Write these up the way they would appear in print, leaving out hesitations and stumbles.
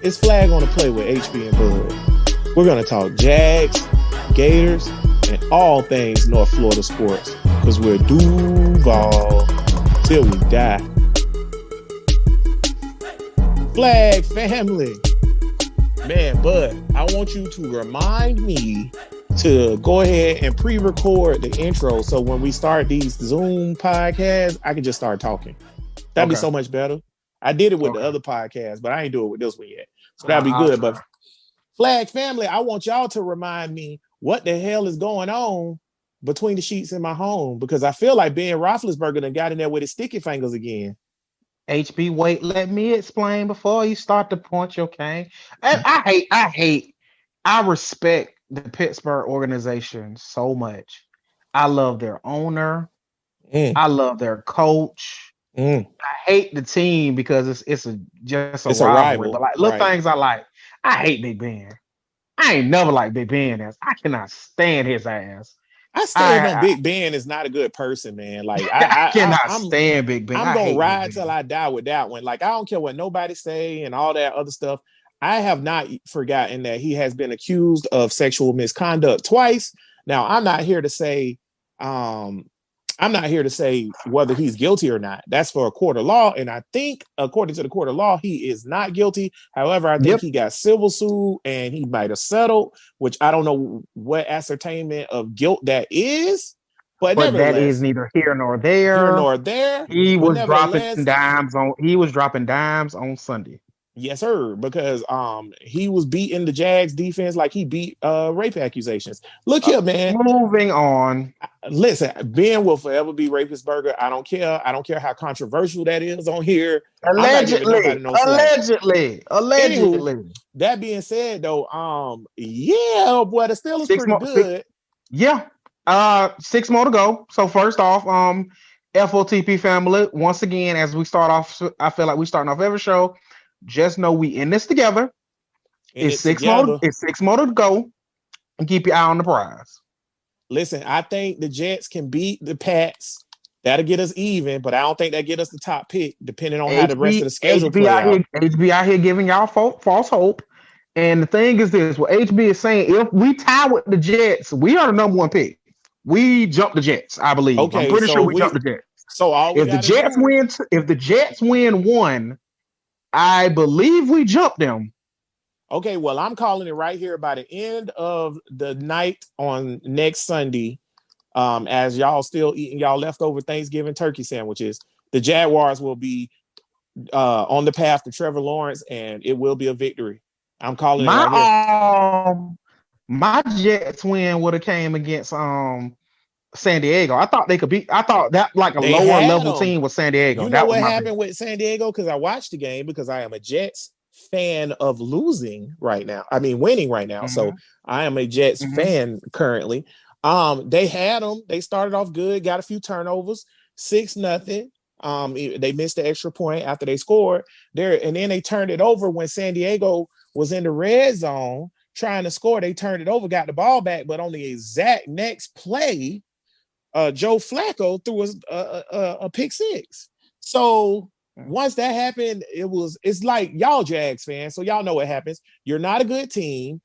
It's Flag on the Play with HB and Bud. We're going to talk Jags, Gators, and all things North Florida sports because we're Duval till we die. Flag family. Man, Bud, I want you to remind me to go ahead and pre-record the intro so when we start these Zoom podcasts, I can just start talking. That'd be so much better. I did it with the other podcast, but I ain't do it with this one yet. So that'd be good. But Flag family, I want y'all to remind me what the hell is going on between the sheets in my home because I feel like Ben Roethlisberger done got in there with his sticky fingers again. HB, wait, let me explain before you start to point your cane. And I respect the Pittsburgh organization so much. I love their owner. I love their coach. I hate the team because it's a rivalry. But like little things I like. I hate Big Ben. I ain't never liked Big Ben. I cannot stand his ass. I stand on Big Ben is not a good person, man. Like I cannot stand Big Ben. I'm gonna ride till I die with that one. Like I don't care what nobody say and all that other stuff. I have not forgotten that he has been accused of sexual misconduct twice. Now I'm not here to say whether he's guilty or not. That's for a court of law. And I think, according to the court of law, he is not guilty. However, I think he got civil sued and he might have settled, which I don't know what ascertainment of guilt that is. But that is neither here nor there. He was dropping dimes on Sunday. Yes, sir. Because he was beating the Jags defense like he beat rape accusations. Look here, man. Moving on. Listen, Ben will forever be Roethlisberger. I don't care. I don't care how controversial that is on here. Allegedly. Anywho, that being said, though, yeah, boy, the Steelers pretty good. 6 more to go. So first off, FOTP family, once again, as we start off, I feel like we starting off every show. Just know we in this together. It's 6 more. It's 6 more to go, and keep your eye on the prize. Listen, I think the Jets can beat the Pats. That'll get us even, but I don't think that get us the top pick, depending on how the rest of the schedule play out. HB out here giving y'all false hope. And the thing is this: what HB is saying, if we tie with the Jets, we are the number one pick. We jump the Jets, I believe. Okay, I'm pretty sure we jump the Jets. So if the Jets win one, I believe we jump them. Okay, well, I'm calling it right here by the end of the night on next Sunday, as y'all still eating y'all leftover Thanksgiving turkey sandwiches, the Jaguars will be on the path to Trevor Lawrence, and it will be a victory. I'm calling it right here. My Jets win would have came against San Diego. I thought they could beat. I thought that like a lower level team was San Diego. You know what happened with San Diego? Because I watched the game because I am a Jets fan of losing right now. I mean, winning right now. Mm-hmm. So I am a Jets fan currently. They had them. They started off good, got a few turnovers, 6-0. They missed the extra point after they scored there, and then they turned it over when San Diego was in the red zone trying to score. They turned it over, got the ball back, but on the exact next play, Joe Flacco threw a pick six. So once that happened, it's like y'all Jags fans, so y'all know what happens. You're not a good team.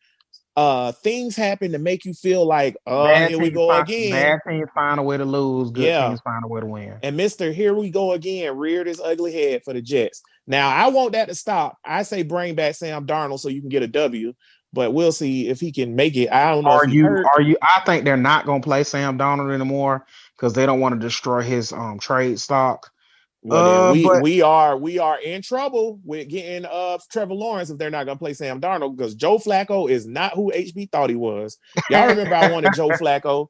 Things happen to make you feel like, here we go again. Bad teams find a way to lose. Good teams find a way to win. And Mr. Here we go again reared his ugly head for the Jets. Now I want that to stop. I say bring back Sam Darnold so you can get a W. But we'll see if he can make it. I don't know. Are you? I think they're not going to play Sam Darnold anymore because they don't want to destroy his trade stock. Well, we are in trouble with getting Trevor Lawrence if they're not going to play Sam Darnold because Joe Flacco is not who HB thought he was. Y'all remember I wanted Joe Flacco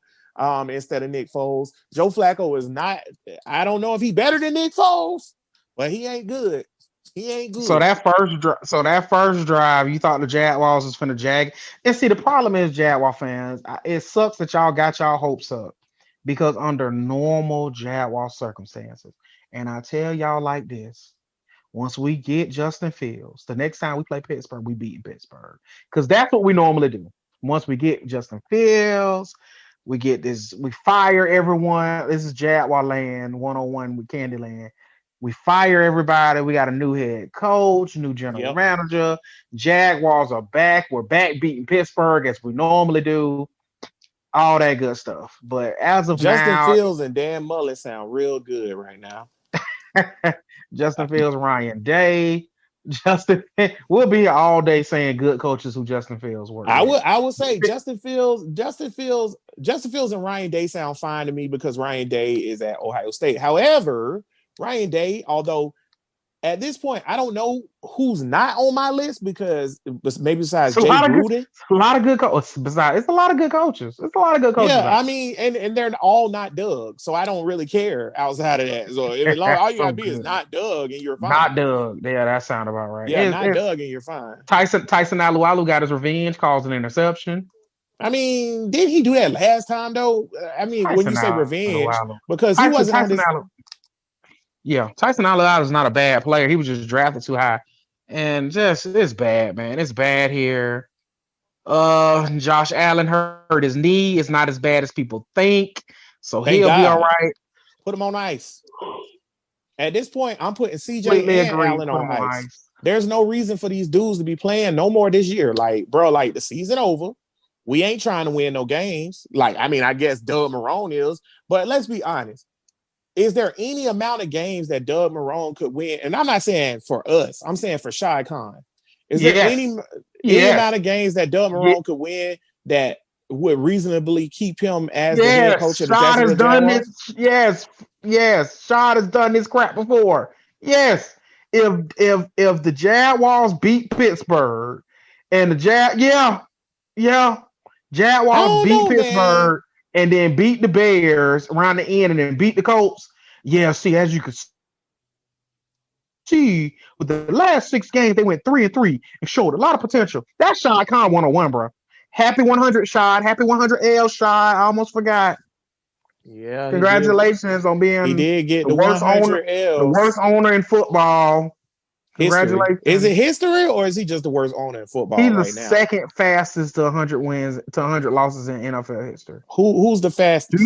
instead of Nick Foles. Joe Flacco is not. I don't know if he's better than Nick Foles, but he ain't good. He ain't good. So that first drive, you thought the Jaguars was finna jag. And see, the problem is, Jaguar fans, it sucks that y'all got y'all hopes up because under normal Jaguar circumstances, and I tell y'all like this: once we get Justin Fields, the next time we play Pittsburgh, we beat Pittsburgh because that's what we normally do. Once we get Justin Fields, we get this, we fire everyone. This is Jaguar land 101 with Candyland. We fire everybody. We got a new head coach, new general Yep. manager. Jaguars are back. We're back beating Pittsburgh as we normally do. All that good stuff. But as of Justin now, Fields and Dan Mullen sound real good right now. Justin Fields, Ryan Day. Justin, we'll be here all day saying good coaches who Justin Fields worked with. I would say Justin Fields and Ryan Day sound fine to me because Ryan Day is at Ohio State. However, Ryan Day, although at this point, I don't know who's not on my list because maybe besides Jay Gruden. A lot of good coaches. Besides, it's a lot of good coaches. It's a lot of good coaches. Yeah, I mean, and they're all not Doug, so I don't really care outside of that. So if all you gotta be is not Doug, and you're fine. Not Doug. Yeah, that sounds about right. Yeah, not Doug, and you're fine. Tyson Alualu got his revenge, caused an interception. I mean, didn't he do that last time though? I mean, Tyson when you say revenge, because he wasn't on this. Yeah, Tyson Alualu is not a bad player. He was just drafted too high, and just it's bad, man. It's bad here. Josh Allen hurt his knee. It's not as bad as people think, so he'll be all right. Put him on ice. At this point, I'm putting CJ and Allen on ice. There's no reason for these dudes to be playing no more this year. Like, bro, like the season over. We ain't trying to win no games. Like, I mean, I guess Doug Marrone is, but let's be honest. Is there any amount of games that Doug Marrone could win? And I'm not saying for us. I'm saying for Shad Khan. Is there any amount of games that Doug Marrone could win that would reasonably keep him as the head coach of the Jacksonville Jaguars? Yes. Shad has done this crap before. Yes. If the Jaguars beat Pittsburgh and the Jaguars beat Pittsburgh and then beat the Bears around the end and then beat the Colts. Yeah, see, as you can see, with the last 6 games, they went 3-3 and showed a lot of potential. That's Shad Khan 101, bro. Happy 100, Shad. Happy 100 L, Shad. I almost forgot. Yeah. Congratulations on being he did get the worst owner, the worst owner in football. Congratulations. Is it history or is he just the worst owner in football right now? He's the second fastest to 100 wins to 100 losses in NFL history. Who's the fastest?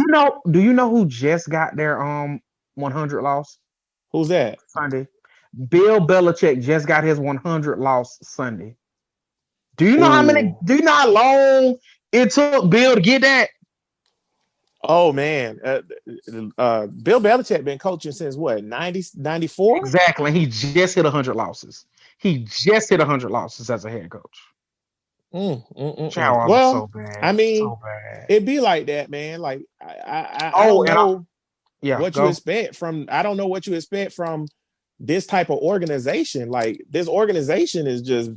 Do you know who just got their 100 loss? Who's that? Sunday. Bill Belichick just got his 100 loss Sunday. Do you know how long it took Bill to get that? Oh man, Bill Belichick been coaching since what, 94? Exactly. He just hit 100 losses. He just hit 100 losses as a head coach. Well, so bad. I mean, it'd be like that, man. Like I don't know what you expect from. I don't know what you expect from this type of organization. Like this organization is just.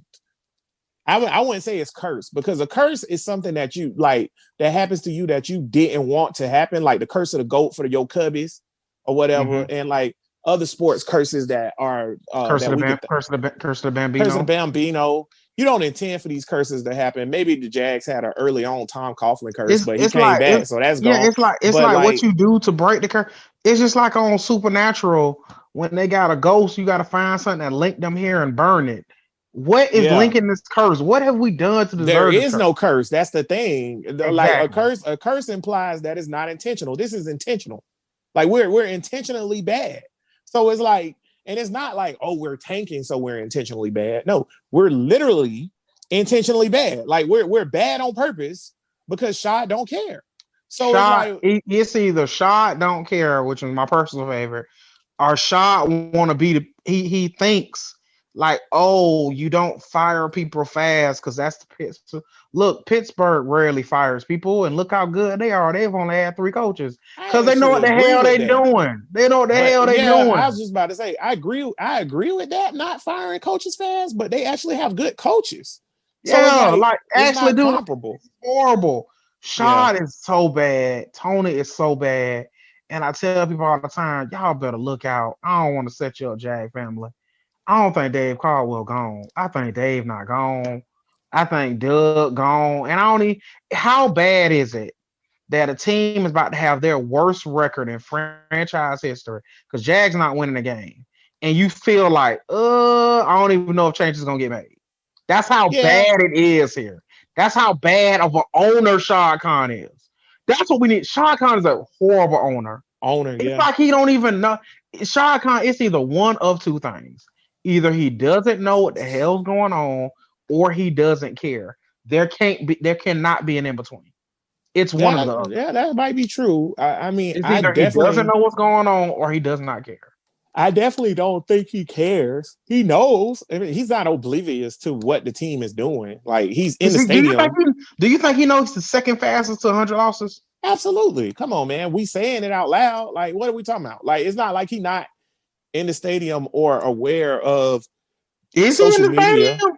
I wouldn't say it's cursed because a curse is something that you like that happens to you that you didn't want to happen, like the curse of the GOAT for your Cubbies or whatever, and like other sports curses that are curse of the Bambino. You don't intend for these curses to happen. Maybe the Jags had an early on Tom Coughlin curse, but he came back, so that's gone. Yeah, it's like what you do to break the curse. It's just like on Supernatural when they got a ghost, you got to find something that link them here and burn it. What is linking this curse? What have we done to deserve There is no curse. That's the thing. Exactly. Like a curse implies that it's not intentional. This is intentional. Like we're intentionally bad. So it's like, and it's not like, oh, we're tanking, so we're intentionally bad. No, we're literally intentionally bad. Like we're bad on purpose because Shad don't care. So it's either Shad don't care, which is my personal favorite, or Shad want to be he thinks like, oh, you don't fire people fast because that's the Pittsburgh. Look, Pittsburgh rarely fires people, and look how good they are. They've only had 3 coaches because they know what the hell they're doing. They know what the hell they're doing. I was just about to say, I agree with that, not firing coaches fast, but they actually have good coaches. So actually doing comparable. Horrible. Shad is so bad. Tony is so bad. And I tell people all the time, y'all better look out. I don't want to set you up, Jag family. I don't think Dave Caldwell gone. I think Dave not gone. I think Doug gone. And how bad is it that a team is about to have their worst record in franchise history because Jags not winning the game, and you feel like, I don't even know if change is gonna get made. That's how bad it is here. That's how bad of an owner Shad Khan is. That's what we need. Shad Khan is a horrible owner. It's like he don't even know. Shad Khan, it's either one of two things. Either he doesn't know what the hell's going on, or he doesn't care. There cannot be an in between. It's one of the other. Yeah, that might be true. I mean, It's either he doesn't know what's going on or he does not care. I definitely don't think he cares. He knows. I mean, he's not oblivious to what the team is doing. Like, he's in the stadium. Do you think he knows the second fastest to 100 losses? Absolutely. Come on, man. We saying it out loud. Like, what are we talking about? Like, it's not like he's not in the stadium or aware of social media. Stadium?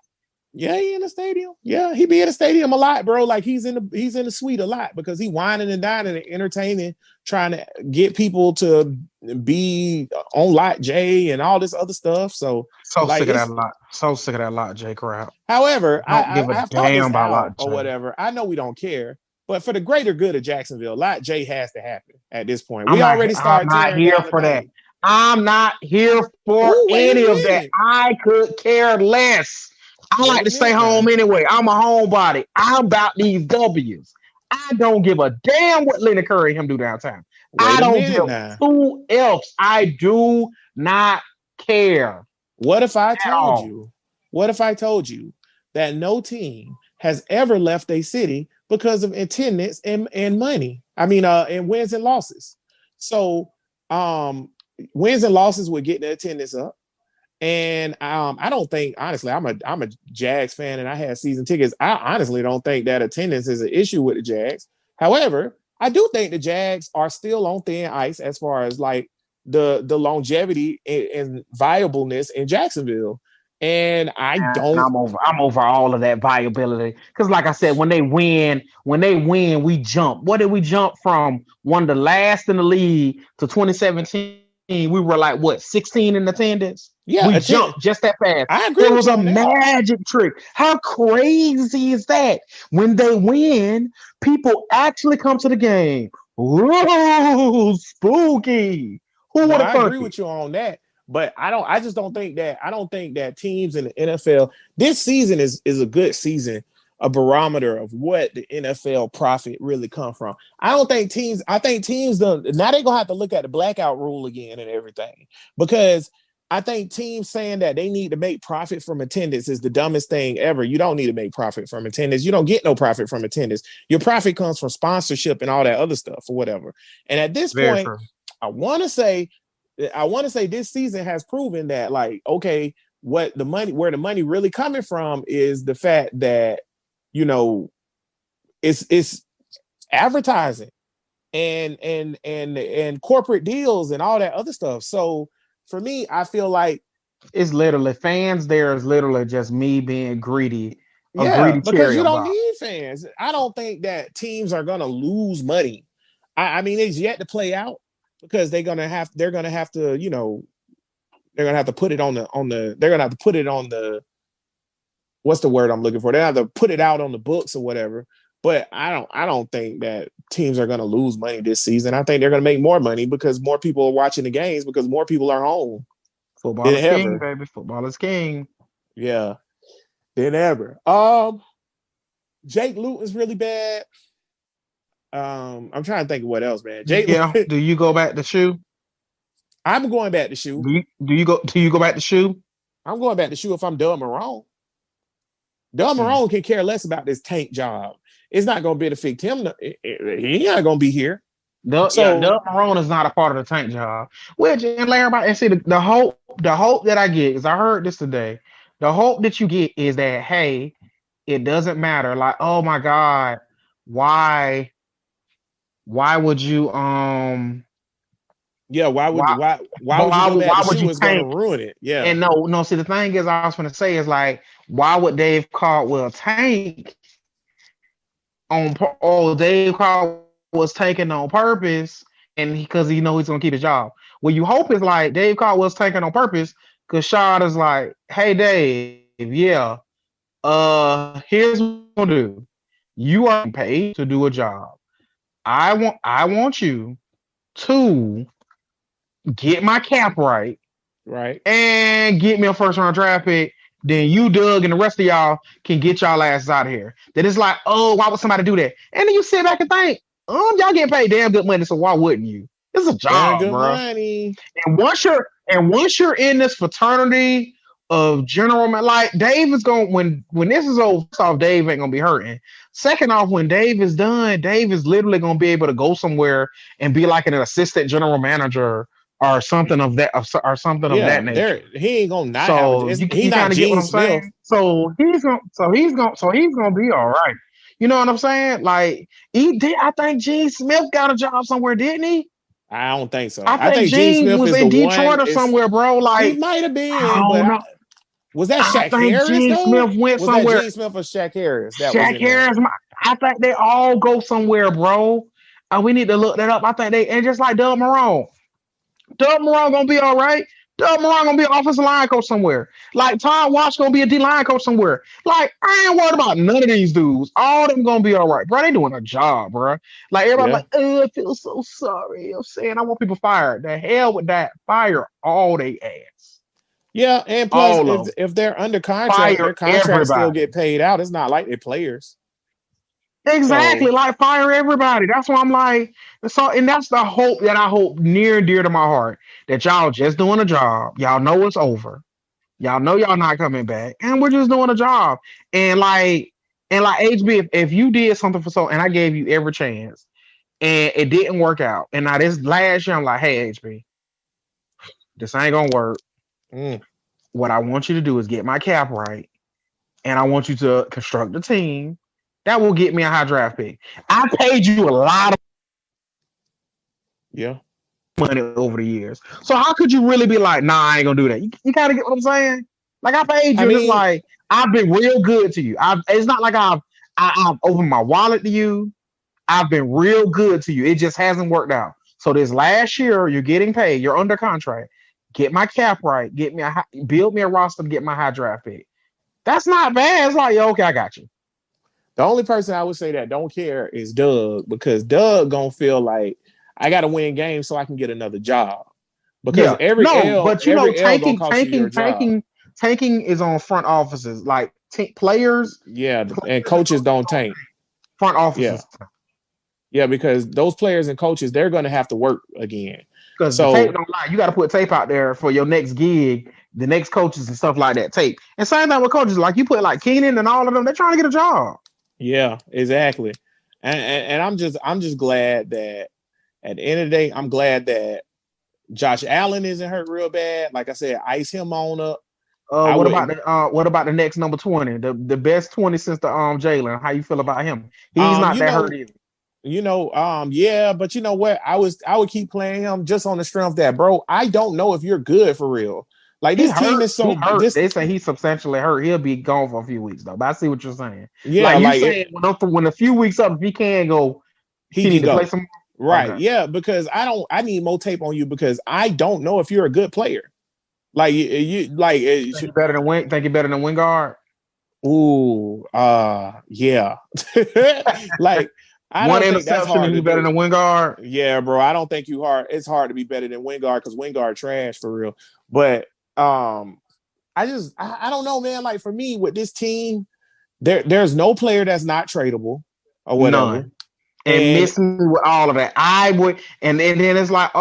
Yeah, he in the stadium. Yeah, he be in the stadium a lot, bro. Like, he's in the suite a lot because he whining and dining and entertaining, trying to get people to be on Lot J and all this other stuff. So like, sick of that lot. So sick of that Lot J crap. However, I have damn about Lot J or whatever. I know we don't care, but for the greater good of Jacksonville, Lot J has to happen at this point. We already started. I'm not here for that. I'm not here for any of that. I could care less. I like to stay home anyway. I'm a homebody. I'm about these W's. I don't give a damn what Leonard Curry him do downtown. I don't give two F's. I do not care. What if I told you? What if I told you that no team has ever left a city because of attendance and money? I mean, and wins and losses. So, wins and losses would get the attendance up. And I don't think, honestly, I'm a Jags fan and I had season tickets. I honestly don't think that attendance is an issue with the Jags. However, I do think the Jags are still on thin ice as far as like the longevity and viableness in Jacksonville. And I'm over all of that viability. Because like I said, when they win, we jump. What did we jump from? One of the last in the league to 2017. We were like, what, 16 in attendance? Yeah, we jumped just that fast. I agree. It was a magic trick. How crazy is that? When they win, people actually come to the game. Whoa, spooky. Who would have thought? I agree with you on that, but I just don't think that teams in the NFL this season is a good season, a barometer of what the NFL profit really come from. I think teams now they're gonna have to look at the blackout rule again and everything, because I think teams saying that they need to make profit from attendance is the dumbest thing ever. You don't need to make profit from attendance. You don't get no profit from attendance. Your profit comes from sponsorship and all that other stuff or whatever. And at this point, I want to say this season has proven that, like, okay, where the money really coming from is the fact that, you know, it's advertising and corporate deals and all that other stuff. So for me, I feel like it's literally fans. There is literally just me being greedy. Yeah, because you don't need fans. I don't think that teams are gonna lose money. I mean, it's yet to play out because they're gonna have to, you know, they're gonna have to put it on the what's the word I'm looking for? They have to put it out on the books or whatever. But I don't think that teams are going to lose money this season. I think they're going to make more money because more people are watching the games because more people are home. Football is king, baby. Football is king. Yeah, than ever. Jake Luton's really bad. I'm trying to think of what else, man. Luton. Do you go back to shoe? I'm going back to shoe. Do you go back to shoe? I'm going back to shoe if I'm Doug Marrone. Doug Marrone can care less about this tank job. It's not going to benefit him. He's not going to be here. Doug Marrone is not a part of the tank job. Which, and Larry, and see, the hope that I get is, I heard this today. The hope that you get is that, hey, it doesn't matter. Like, oh my God, why would you yeah, why would you tank? Ruin it? Yeah. And no. See, the thing is, I was going to say is, like, why would Dave Caldwell tank? Dave Caldwell was taking on purpose, and because he knows he's gonna keep his job. What you hope is, like, Dave Caldwell's taking on purpose because Shad is like, hey Dave, yeah, here's what I'm gonna do. You are paid to do a job. I want you to get my cap right, and get me a first round draft pick. Then you, Doug, and the rest of y'all can get y'all asses out of here. Then it's like, oh, why would somebody do that? And then you sit back and think, y'all getting paid damn good money, so why wouldn't you? It's a Earn job, good bro. money. And once you're in this fraternity of general man, like Dave is going when this is over. First off, Dave ain't gonna be hurting. Second off, when Dave is done, Dave is literally gonna be able to go somewhere and be like an assistant general manager or something of that or something of Yeah, that nature. he ain't gonna not have So a. He you not kind of get what Gene I'm Smith. saying. So he's gonna be all right. You know what I'm saying? Like he did. I think Gene Smith got a job somewhere, didn't he? I don't think so. I I think think Gene Gene Smith was is the in one. Detroit or Is somewhere, bro. he Like might have I been, don't but know. was that I Shaq think Harris Gene though? Smith went Was that somewhere. Gene Smith or Shaq Harris that was Shaq in there? Harris. I think they all go somewhere, bro. We need to look that up. I think they and just like Doug Marrone. Doug Marrone gonna be all right. Doug Marrone gonna be an offensive line coach somewhere. Like Todd Watch gonna be a D line coach somewhere. Like I ain't worried about none of these dudes. All of them gonna be all right, bro. They doing a job, bro. Like everybody Yeah, like, oh, I feel so sorry. I'm saying I want people fired. The hell with that. Fire all they ass. yeah, and plus, All of them. if they're under contract, Fire their contracts still everybody. get paid out. It's not like they're players. Exactly, So like fire everybody. That's why I'm like, so, and that's the hope that I hope near and dear to my heart that y'all just doing a job. Y'all know it's over. Y'all know y'all not coming back, and we're just doing a job. And like HB, if you did something for so, and I gave you every chance, and it didn't work out, and now this last year, I'm like, hey HB, this ain't gonna work. mm, What I want you to do is get my cap right, and I want you to construct a team that will get me a high draft pick. I paid you a lot of yeah, money over the years. So how could you really be like, nah, I ain't gonna do that? You kind of get what I'm saying? Like I paid I you, and it's mean, like I've been real good to you. It's not like I've opened my wallet to you. I've been real good to you. It just hasn't worked out. So this last year, you're getting paid. You're under contract. Get my cap right. Build me a roster to get my high draft pick. That's not bad. It's like, yo, okay, I got you. the only person I would say that don't care is Doug because Doug gonna feel like I got to win games so I can get another job because Yeah, no, but every L gonna tanking, cost you your tanking, job. tanking, tanking is on front offices, like players, Yeah, and players and coaches coaches don't don't tank. tank. Front Yeah, offices, yeah, because those players and coaches they're gonna have to work again. because the tape So don't lie. You got to put tape out there for your next gig, the next coaches and stuff like that. Tape, and same thing with coaches. Like you put like Keenan and all of them, they're trying to get a job. yeah, exactly. And I'm just glad that at the end of the day, I'm glad that Josh Allen isn't hurt real bad. Like I said, ice him on up. I wouldn't. What about the next number 20, the best 20 since the Jalen? How you feel about him? He's not You that hurt know, either. yeah, but you know what? I would keep playing him just on the strength that, bro, I don't know if you're good for real. Like He this team hurt. is He so hurt. this, They say he's substantially hurt. He'll be gone for a few weeks though. But I see what you're saying. yeah, Like you like saying when a few weeks up, if he can go, he he can need to play go. some. Right. Okay. Yeah, because I need more tape on you because I don't know if you're a good player. Like you like Think he better than Wing? Think he better than Wingard? ooh, yeah. Like I One don't think that's interception hard and to he better do. than Wingard. Yeah, bro. I don't think it's hard to be better than Wingard because Wingard trash for real. But I don't know, man. Like for me with this team, there's no player that's not tradable or whatever. None. And And miss me with all of that. I would, and then it's like,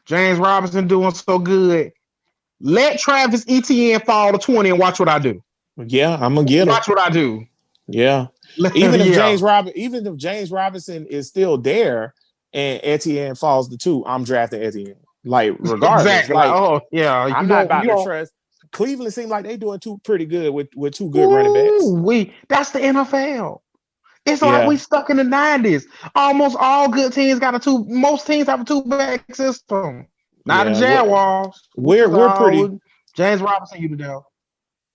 James Robinson doing so good. Let Travis Etienne fall to 20 and watch what I do. yeah, I'm gonna get him. Watch what I do. Yeah. Yeah. Even if James Robinson is still there and Etienne falls to 2, I'm drafting Etienne. Like regardless. Exactly. Like, Like oh yeah, I'm not about you to don't. trust. Cleveland seemed like they doing pretty good with 2 good running backs. Ooh, that's the NFL. It's like we Yeah. stuck in the 90s. Almost all good teams got a two. Most teams have a two back system. Not the Yeah. Jaguars. We're pretty. James Robinson, you to know.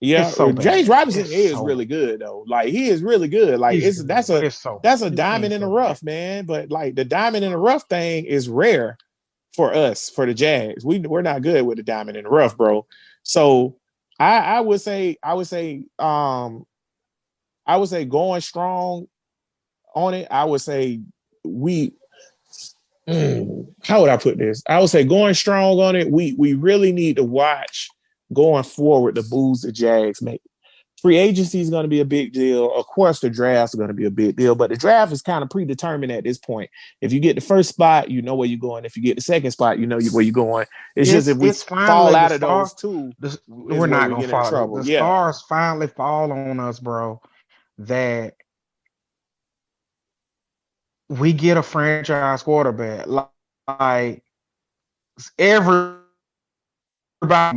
It's Yeah, so James bad. Robinson It's is so really good though. Like he is really good. Like he's it's good, but it's so that's a this diamond team's in the so bad. rough, man. But like the diamond in the rough thing is rare for us, for the Jags. We're not good with the diamond in the rough, bro. So I would say going strong on it. I would say we how would I put this? I would say going strong on it. We really need to watch going forward the moves the Jags make Free agency is going to be a big deal. Of course, the draft is going to be a big deal, but the draft is kind of predetermined at this point. If you get the first spot, you know where you're going. If you get the second spot, you know where you're going. It's just if we fall out of those two, we're not going to fall. Trouble. The stars finally fall on us, bro, that we get a franchise quarterback. Like everybody,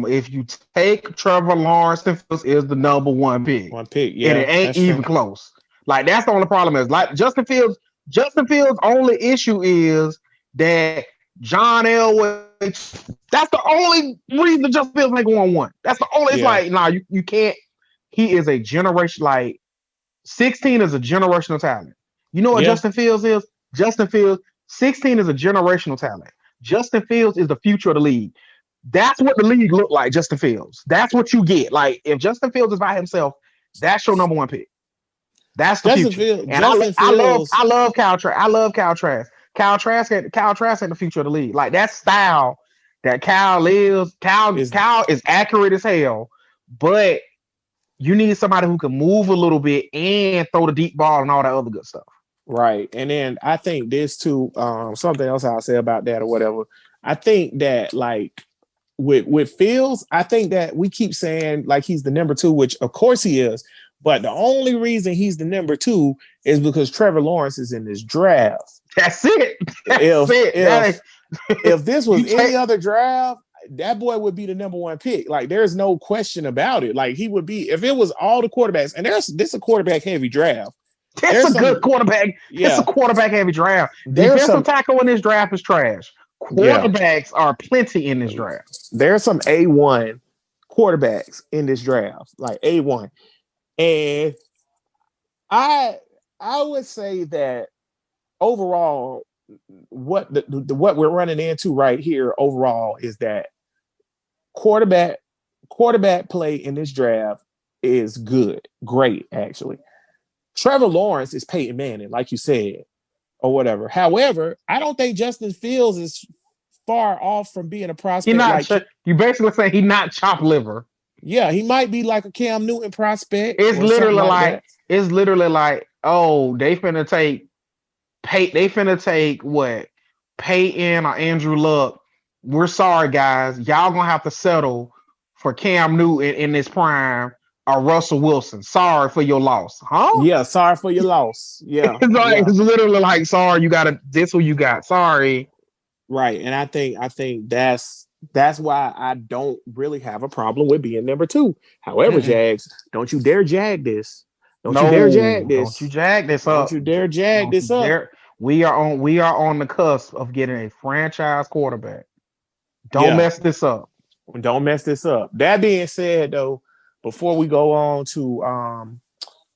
if you take Trevor Lawrence, Fields is the number one pick. Yeah, and it ain't even close. Like that's the only problem is like Justin Fields' only issue is that John Elway. That's the only reason Justin Fields ain't going one. That's the only. It's like nah, you can't. He is a generation. Like 16 is a generational talent. You know what Justin Fields is? Justin Fields 16 is a generational talent. Justin Fields is the future of the league. That's what the league look like. Justin Fields. That's what you get. Like if Justin Fields is by himself, that's your number one pick. That's the Justin future. Fields, and I love Kyle Trask. I love Kyle Trask. Kyle Trask ain't the future of the league. Like that style that Kyle is. Kyle is accurate as hell, but you need somebody who can move a little bit and throw the deep ball and all that other good stuff. Right. And then I think this too, something else I'll say about that or whatever. I think that like with Fields, I think that we keep saying like he's the number 2, which of course he is. But the only reason he's the number 2 is because Trevor Lawrence is in this draft. That's it. If this was any other draft, that boy would be the number 1 pick. Like there's no question about it. Like he would be if it was all the quarterbacks. And this a quarterback heavy draft. That's a good quarterback. Yeah. It's a quarterback heavy draft. Defensive tackle in this draft is trash. Quarterbacks are plenty in this draft. There's some A1 quarterbacks in this draft, like A1. And I would say that overall, what we're running into right here overall is that quarterback play in this draft is good, great actually. Trevor Lawrence is Peyton Manning, like you said, or whatever. However, I don't think Justin Fields is far off from being a prospect. You basically say he's not chopped liver. Yeah, he might be like a Cam Newton prospect. It's literally like, oh, they finna take what? Peyton or Andrew Luck. We're sorry, guys. Y'all gonna have to settle for Cam Newton in this prime or Russell Wilson. Sorry for your loss. Huh? Yeah, sorry for your loss. Yeah. It's literally like, sorry, you got this who you got. Sorry. Right. And I think that's why I don't really have a problem with being number 2. However, Jags, don't you dare jag this. Don't you dare jag this. Don't you jag this up. Don't you dare jag this up. We are on the cusp of getting a franchise quarterback. Don't mess this up. Don't mess this up. That being said, though, before we go on to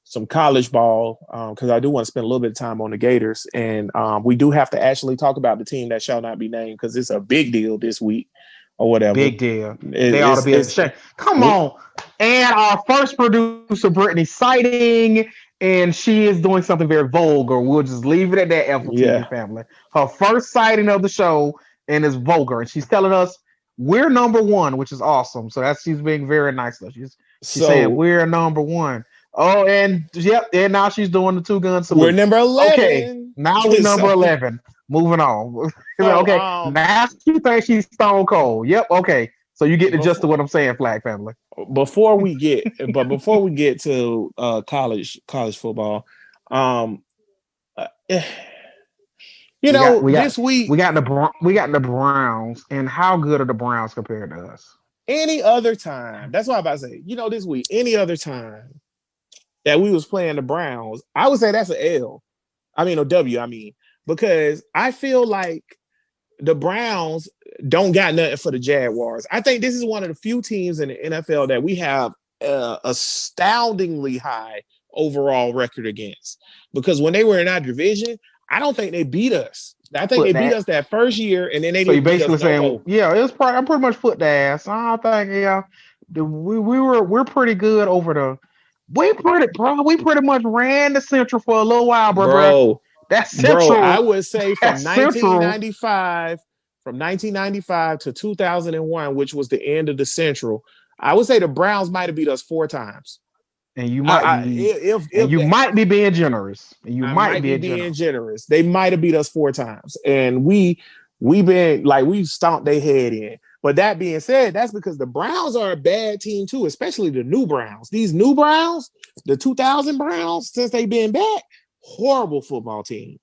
some college ball, because I do want to spend a little bit of time on the Gators, and we do have to actually talk about the team that shall not be named because it's a big deal this week or whatever. Big deal. They ought to be ashamed. Come on. And our first producer, Brittany, sighting, and she is doing something very vulgar. We'll just leave it at that, FTV family. Her first sighting of the show, and it's vulgar. And she's telling us we're number 1, which is awesome. So she's being very nice. She's saying we're number 1. Oh, and and now she's doing the 2 gun salute. We're number 11. Okay, now we're number 11. Moving on. Okay, now she thinks she's stone cold. Yep. Okay, so you get the gist of what I'm saying, Flag family. Before we get to college football, this week we got the Browns, and how good are the Browns compared to us? Any other time, that's what I'm about to say. This week, any other time that we was playing the Browns, I would say that's an L. A W. Because I feel like the Browns don't got nothing for the Jaguars. I think this is one of the few teams in the NFL that we have astoundingly high overall record against. Because when they were in our division, I don't think they beat us. I think they beat us that first year, and then they didn't beat us. So you're basically saying, I'm pretty much foot the ass. I think, we're pretty good over the. We pretty much ran the Central for a little while, bro. That's Central. Bro, I would say from 1995 to 2001, which was the end of the Central, I would say the Browns might have beat us 4 times. And you might be, and you might be being generous. And you I might might be be being generous. generous. They might have beat us 4 times, and we been like we stomped their head in. But that being said, that's because the Browns are a bad team too, especially the new Browns. These new Browns, the 2000 Browns, since they've been back, horrible football team.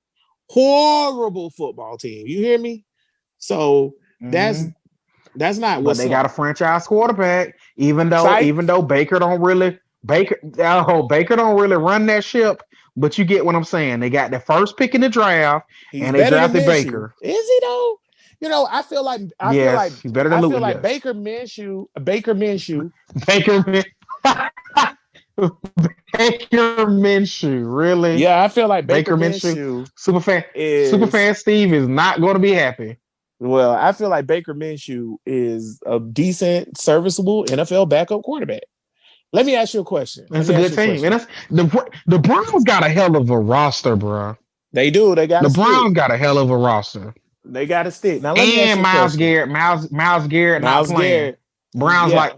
Horrible football team. You hear me? So that's not But what's they got a up. franchise quarterback, even Psych. though Baker don't really Baker don't really run that ship. But you get what I'm saying. They got the first pick in the draft, He's and they better than drafted Minshew. Baker. Is he though? You know, Yes, he's better than I Luke. feel like Yes, Baker Minshew. Baker Baker Minshew, really? Yeah, I feel like Baker Baker Minshew, Minshew super is fan Steve is not going to be happy. well, I feel like Baker Minshew is a decent, serviceable NFL backup quarterback. Let me ask you a question. It's a good team, and that's the Browns got a hell of a roster, bro. They do. They got The to stick. Browns got a hell of a roster, They got to stick. Now, let me ask and you a question. Miles Garrett not Miles playing. Garrett. Browns Yeah. like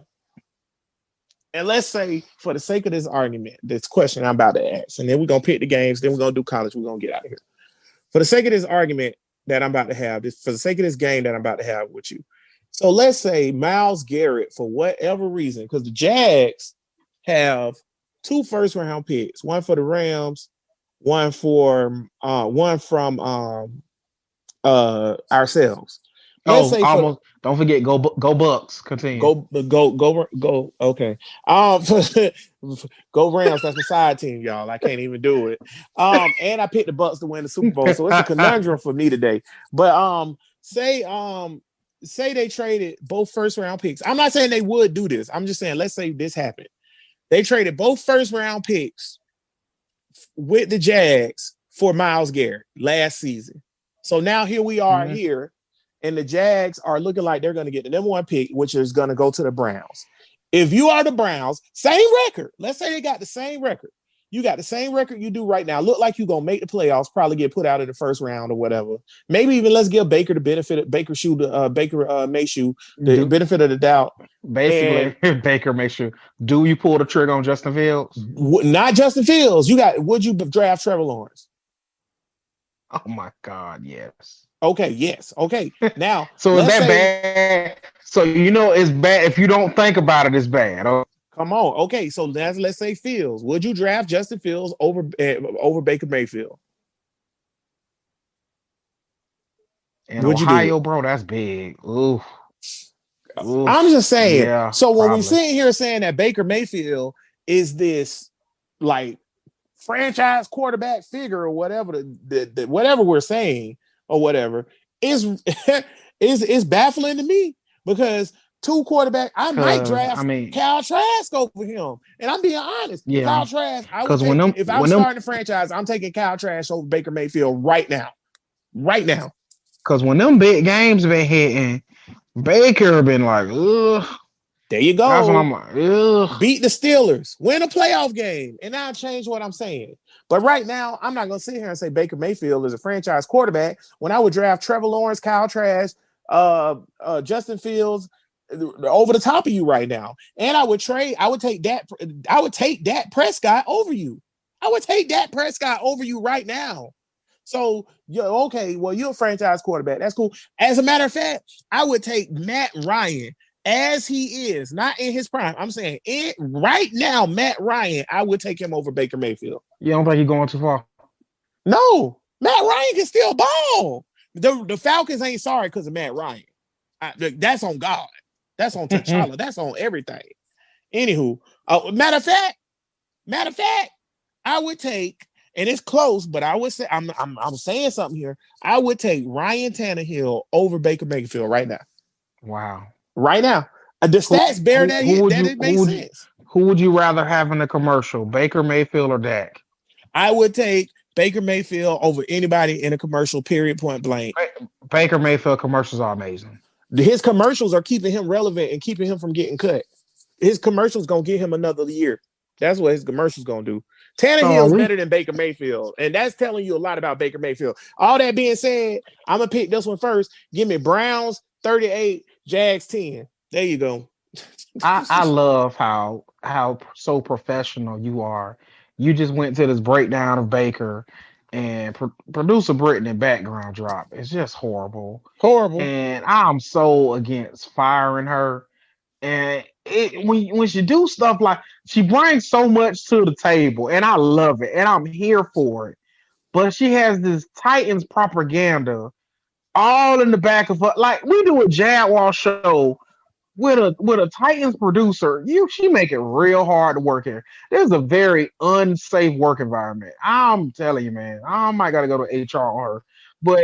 And let's say, for the sake of this argument, this question I'm about to ask, and then we're going to pick the games, then we're going to do college, we're going to get out of here. For the sake of this argument that I'm about to have, for the sake of this game that I'm about to have with you. So let's say Miles Garrett, for whatever reason, because the Jags have 2 first-round picks, one for the Rams, one from ourselves. Let's say almost. Don't forget, go Bucks. Continue. Go. Okay. Go Rams. That's the side team, y'all. I can't even do it. And I picked the Bucks to win the Super Bowl, so it's a conundrum for me today. But say they traded both first round picks. I'm not saying they would do this. I'm just saying, let's say this happened. They traded both first round picks with the Jags for Miles Garrett last season. So now here we are here. And the Jags are looking like they're going to get the number 1 pick, which is going to go to the Browns. If you are the Browns, same record. Let's say they got the same record. You got the same record you do right now. Look like you're going to make the playoffs, probably get put out in the first round or whatever. Maybe even let's give Baker the benefit of Baker Mayhew the benefit of the doubt. Basically, and Baker Mayhew. Do you pull the trigger on Justin Fields? Not Justin Fields. Would you draft Trevor Lawrence? Oh my God, yes. Okay, yes. Okay. Now, so is that bad? So it's bad if you don't think about it. It's bad. Oh. Come on. Okay, so let's say Fields. Would you draft Justin Fields over Baker Mayfield? In Ohio, bro, that's big. Oof. I'm just saying. Yeah, so when we sit here saying that Baker Mayfield is this like franchise quarterback figure or whatever, whatever we're saying. Or whatever is baffling to me because 2 quarterbacks. I might draft Kyle Trask over him, and I'm being honest. Yeah, Kyle Trask. I would take, if I'm starting the franchise, I'm taking Kyle Trask over Baker Mayfield right now. Right now. Because when them big games been hitting, Baker been like, ugh. There you go. That's what I'm like, ugh. Beat the Steelers, win a playoff game, and I'll change what I'm saying. But right now, I'm not going to sit here and say Baker Mayfield is a franchise quarterback when I would draft Trevor Lawrence, Kyle Trask, Justin Fields over the top of you right now. And I would take Dak Prescott over you. I would take Dak Prescott over you right now. So, okay, well, you're a franchise quarterback. That's cool. As a matter of fact, I would take Matt Ryan as he is, not in his prime. I'm saying right now, Matt Ryan, I would take him over Baker Mayfield. You don't think he's going too far? No, Matt Ryan can still ball. The Falcons ain't sorry because of Matt Ryan. That's on God. That's on T'Challa. That's on everything. Anywho, matter of fact, I would take, and it's close, but I would say I'm saying something here. I would take Ryan Tannehill over Baker Mayfield right now. Wow. Right now. The stats bear that it makes sense. Who would you rather have in the commercial, Baker Mayfield or Dak? I would take Baker Mayfield over anybody in a commercial, period, point blank. Baker Mayfield commercials are amazing. His commercials are keeping him relevant and keeping him from getting cut. His commercials going to get him another year. That's what his commercials going to do. Tannehill's better than Baker Mayfield, and that's telling you a lot about Baker Mayfield. All that being said, I'm going to pick this one first. Give me Browns 38, Jags 10. There you go. I love how so professional you are. You just went to this breakdown of Baker and producer Brittany background drop. It's just horrible. Horrible. And I'm so against firing her. And when she do stuff like she brings so much to the table, and I love it, and I'm here for it. But she has this Titans propaganda all in the back of her. Like we do a Jaguar show with a Titans producer, she make it real hard to work here. There's a very unsafe work environment. I'm telling you, man. I might gotta go to HR on her, but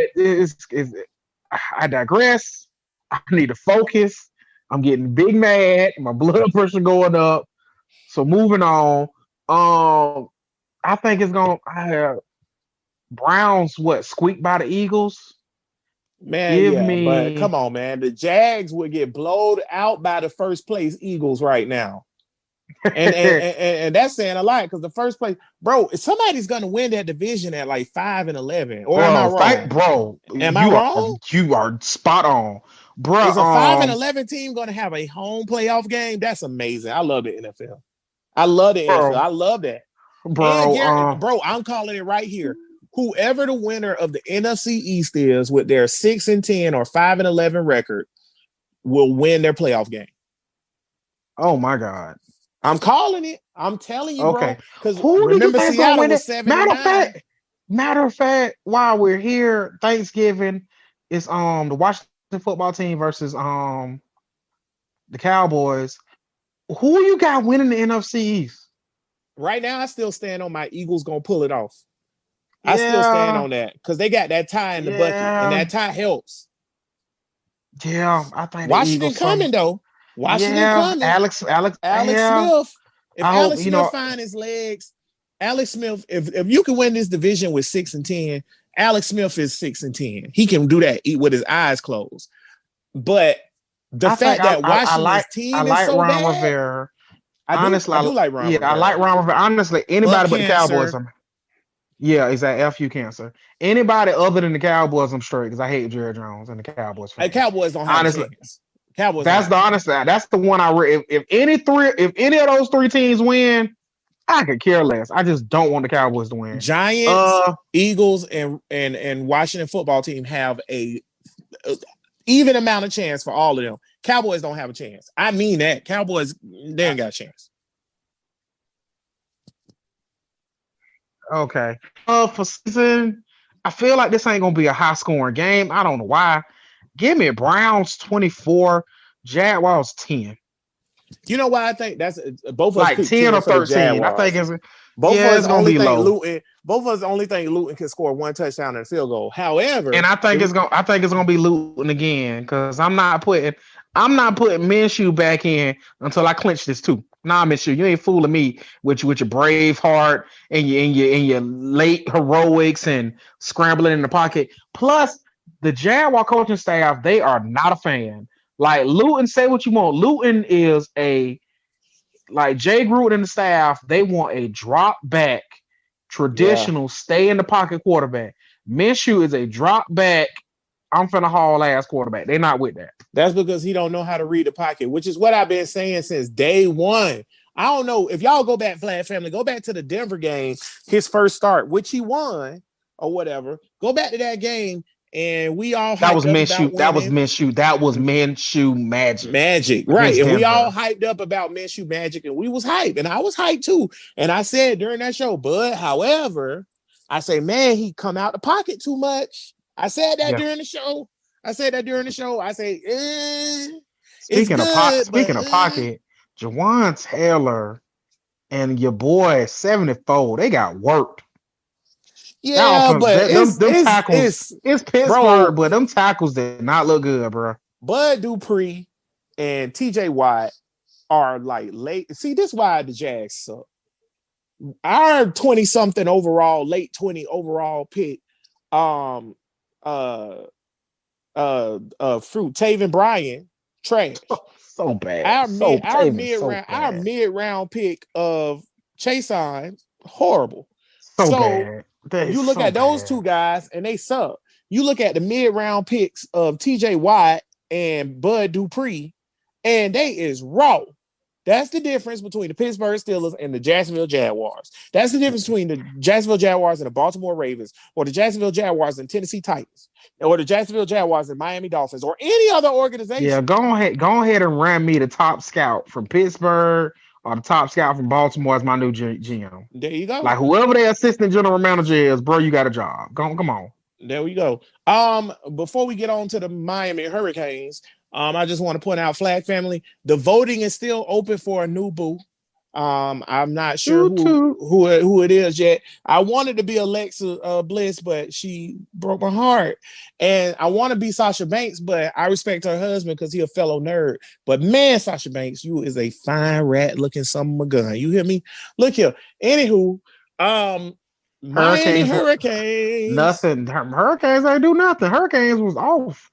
I digress. I need to focus. I'm getting big mad. My blood pressure going up. So moving on. I think it's gonna. I have Browns. What squeak by the Eagles? Man, Give yeah, but me. come on, man. The Jags would get blowed out by the first place Eagles right now. And that's saying a lot because the first place, bro, somebody's gonna win that division at like 5-11. Or am I wrong? Am I wrong? You are spot on, bro. Is a 5-11 team gonna have a home playoff game? That's amazing. I love the NFL. I love the NFL. I love that. Bro, bro, I'm calling it right here. Whoever the winner of the NFC East is with their 6-10 or 5-11 record will win their playoff game. Oh my God. I'm calling it. I'm telling you, okay. Bro. Because remember Seattle was 7-9. Matter of fact, while we're here, Thanksgiving is the Washington football team versus the Cowboys. Who you got winning the NFC East? Right now, I still stand on my Eagles gonna pull it off. I still stand on that because they got that tie in the bucket, and that tie helps. Yeah, I think Washington coming though. Washington coming. Alex Smith. If Alex Smith find his legs, Alex Smith. If you can win this division with 6-10, Alex Smith is 6-10. He can do that with his eyes closed. But the fact that Washington's team is so bad. Rivera. Honestly, I do like Ron Rivera. I like Ron Rivera. Honestly, anybody but the Cowboys. Yeah, exactly. FU cancer. Anybody other than the Cowboys, I'm straight because I hate Jerry Jones and the Cowboys. Hey, Cowboys don't have a chance. Cowboys. That's the honest. That's the one I read. If any of those three teams win, I could care less. I just don't want the Cowboys to win. Giants, Eagles, and Washington football team have a even amount of chance for all of them. Cowboys don't have a chance. I mean that. Cowboys, they ain't got a chance. Okay. For season, I feel like this ain't gonna be a high scoring game. I don't know why. Give me Browns 24, Jaguars 10. You know why I think that's both of us like 10 or 13. I think it's both of us only think Luton. Both of us only think Luton can score one touchdown and a field goal. However, and I think it's gonna be Luton again because I'm not putting Minshew back in until I clinch this too. Nah, Minshew, you ain't fooling me with your brave heart and your late heroics and scrambling in the pocket. Plus, the Jaguar coaching staff, they are not a fan. Like Luton, say what you want. Luton is like Jay Gruden and the staff, they want a drop back, traditional, stay in the pocket quarterback. Minshew is a drop back, I'm finna haul ass quarterback. They're not with that. That's because he don't know how to read the pocket, which is what I've been saying since day one. I don't know if y'all go back, Flash Family, go back to the Denver game, his first start, which he won or whatever. Go back to that game, and we all that was Minshew. That was Minshew. That was Minshew magic. Right? And we all hyped up about Minshew magic, and we was hyped, and I was hyped too. And I said during that show, but however, I say, man, he come out the pocket too much. I said that during the show. I say, speaking of pocket, Jawan Taylor and your boy 74, they got worked. Yeah, but them tackles, it's Pittsburgh, but them tackles did not look good, bro. Bud Dupree and TJ Watt are like late. See, this is why the Jags suck. Our 20-something overall, late 20 overall pick, fruit Taven Bryan, trash. So bad. Our mid-round pick of Chason, horrible. So bad. You look at those two guys and they suck. You look at the mid-round picks of TJ Watt and Bud Dupree, and they is raw. That's the difference between the Pittsburgh Steelers and the Jacksonville Jaguars. That's the difference between the Jacksonville Jaguars and the Baltimore Ravens, or the Jacksonville Jaguars and Tennessee Titans, or the Jacksonville Jaguars and Miami Dolphins, or any other organization. Yeah, go ahead and ram me the top scout from Pittsburgh or the top scout from Baltimore as my new GM. There you go. Like whoever their assistant general manager is, bro, you got a job. Come on. There we go. Before we get on to the Miami Hurricanes, I just want to point out, Flag family, the voting is still open for a new boo. I'm not sure who it is yet. I wanted to be Alexa Bliss, but she broke my heart. And I want to be Sasha Banks, but I respect her husband because he's a fellow nerd. But man, Sasha Banks, you is a fine rat looking son of a gun. You hear me? Look here. Anywho, Miami Hurricanes. Nothing. Hurricanes ain't do nothing. Hurricanes was off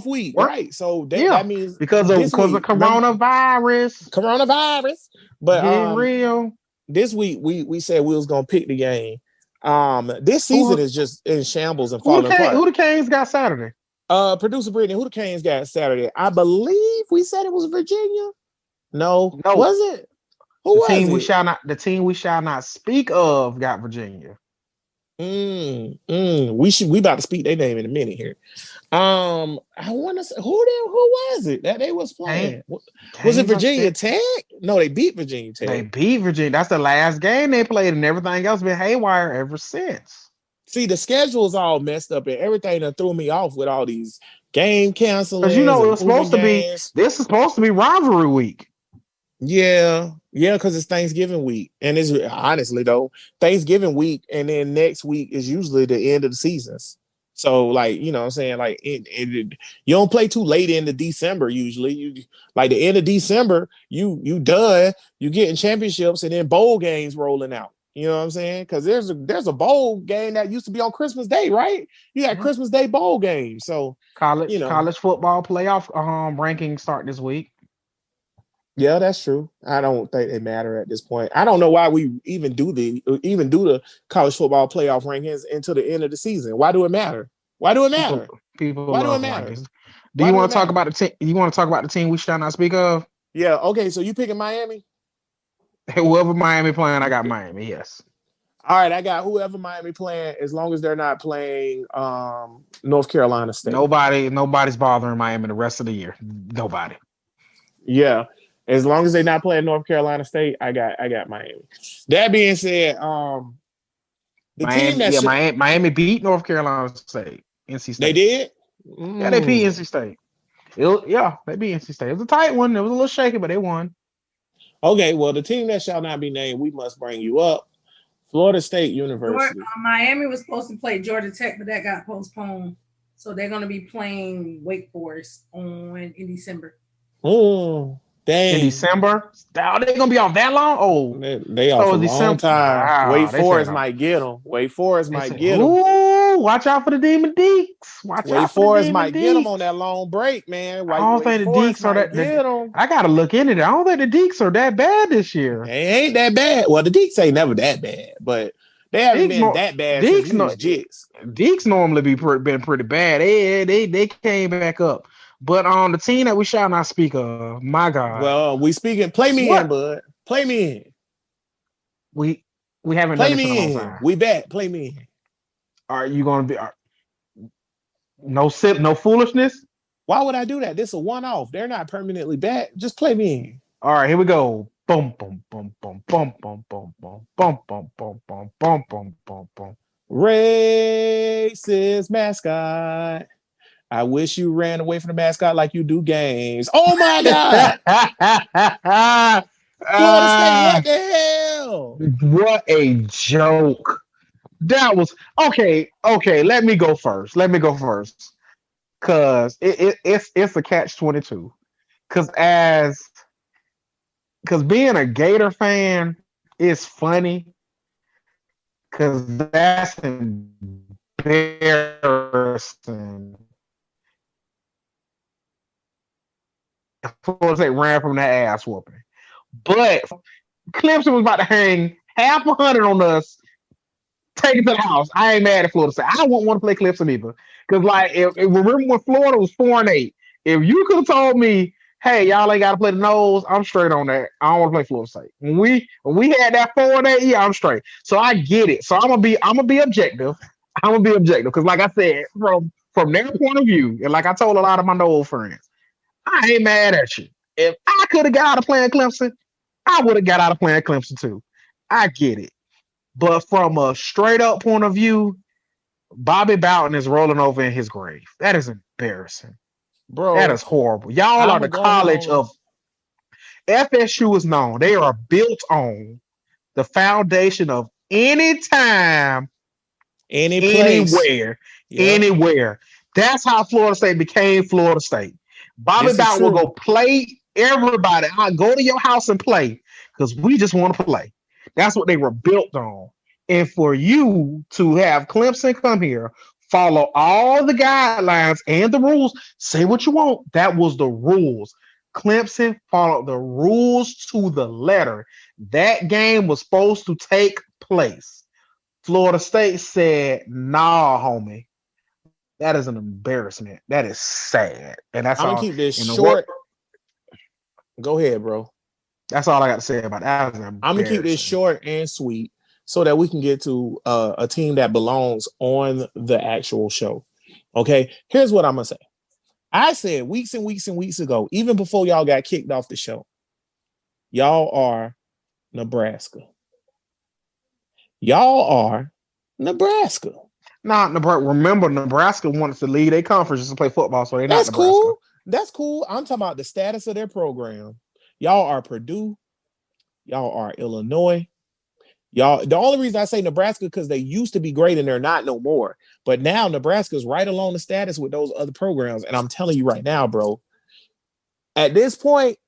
week, right? So that means because of coronavirus. But real. This week we said we was gonna pick the game. This season is just in shambles and falling apart. Who the Canes got Saturday? Producer Brittany, who the Canes got Saturday? I believe we said it was Virginia. No, was it? Who was it? The team we shall not speak of got Virginia. We about to speak their name in a minute here. I want to say who was it that they was playing? Was it Virginia Tech? No, they beat Virginia Tech. They beat Virginia. That's the last game they played, and everything else been haywire ever since. See, the schedule's all messed up, and everything that threw me off with all these game canceling. Because it was supposed to be. This is supposed to be rivalry week. Yeah, because it's Thanksgiving week, and it's honestly though Thanksgiving week, and then next week is usually the end of the seasons. So, like, you know what I'm saying? Like, you don't play too late into December usually. You like the end of December, you done, you getting championships and then bowl games rolling out. You know what I'm saying? Because there's a bowl game that used to be on Christmas Day, right? You got Christmas Day bowl games. So college football playoff rankings start this week. Yeah, that's true. I don't think they matter at this point. I don't know why we even do the college football playoff rankings until the end of the season. Why do it matter? Why do it matter? Why do it matter? Do you want to talk about the team? You want to talk about the team we shall not speak of? Yeah. Okay. So you picking Miami? Whoever Miami playing, I got Miami. Yes. All right, I got whoever Miami playing, as long as they're not playing North Carolina State. Nobody's bothering Miami the rest of the year. Nobody. Yeah. As long as they're not playing North Carolina State, I got Miami. That being said, Miami beat North Carolina State. NC State. They did? Yeah, they beat NC State. They beat NC State. It was a tight one. It was a little shaky, but they won. Okay, well, the team that shall not be named, we must bring you up. Florida State University. Miami was supposed to play Georgia Tech, but that got postponed. So they're going to be playing Wake Forest in December. Oh. Dang. In December? They're gonna be off that long? Oh, they off a long time. Wow, Wake Forest might get them. Wake Forest might get them. Ooh, watch out for the Demon Deeks. Wake Forest might get them on that long break, man. I don't think the Deeks are that. I gotta look into that. I don't think the Deeks are that bad this year. They ain't that bad. Well, the Deeks ain't never that bad, but they haven't been that bad. Deeks normally been pretty bad. They came back up. But on the team that we shall not speak of, my God. Well, we speaking. Play me in, bud. Play me in. We haven't play done this me in a in. long time. We back. Play me in. Are you gonna be no foolishness? Why would I do that? This is a one-off. They're not permanently back. Just play me in. All right, here we go. Boom, boom, boom, boom, boom, boom, boom, boom, boom, boom, boom, boom, boom, boom, boom, boom. Racist mascot. I wish you ran away from the mascot like you do games. Oh my God! Florida State, what the hell? What a joke! That was okay. Let me go first. Cause it's a catch-22. Cause being a Gator fan is funny. Cause that's embarrassing. Florida State ran from that ass whooping. But Clemson was about to hang half 100 on us, take it to the house. I ain't mad at Florida State. I wouldn't want to play Clemson either. Because, like, remember when Florida was 4-8? If you could have told me, hey, y'all ain't got to play the nose. I'm straight on that. I don't want to play Florida State. When we had that 4 that year, I'm straight. So I get it. So I'm gonna be objective. I'm gonna be objective because, like I said, from their point of view, and like I told a lot of my old friends, I ain't mad at you. If I could have got out of playing Clemson, I would have got out of playing Clemson too. I get it. But from a straight up point of view, Bobby Bowden is rolling over in his grave. That is embarrassing. That Bro, is horrible. Y'all are I'm the gonna go ahead college on of FSU is known. They are built on the foundation of any time, any place. anywhere, Yep, anywhere. That's how Florida State became Florida State. Bobby this is Bowden will true. go play everybody. I go to your house and play because we just want to play. That's what they were built on. And for you to have Clemson come here, follow all the guidelines and the rules, say what you want. That was the rules. Clemson followed the rules to the letter. That game was supposed to take place. Florida State said, nah, homie. That is an embarrassment. That is sad. And that's I'm gonna all keep this in the world. short. Go ahead, bro. That's all I got to say about that. That was I'm gonna keep this embarrassing. short and sweet so that we can get to a team that belongs on the actual show. Okay, here's what I'm gonna say. I said weeks and weeks and weeks ago, even before y'all got kicked off the show, y'all are Nebraska. Y'all are Nebraska. Nah, Nebraska. Remember, Nebraska wanted to lead a conference just to play football, so they're not That's Nebraska. cool. That's cool. I'm talking about the status of their program. Y'all are Purdue. Y'all are Illinois. Y'all, the only reason I say Nebraska because they used to be great and they're not no more. But now Nebraska's right along the status with those other programs. And I'm telling you right now, bro, at this point,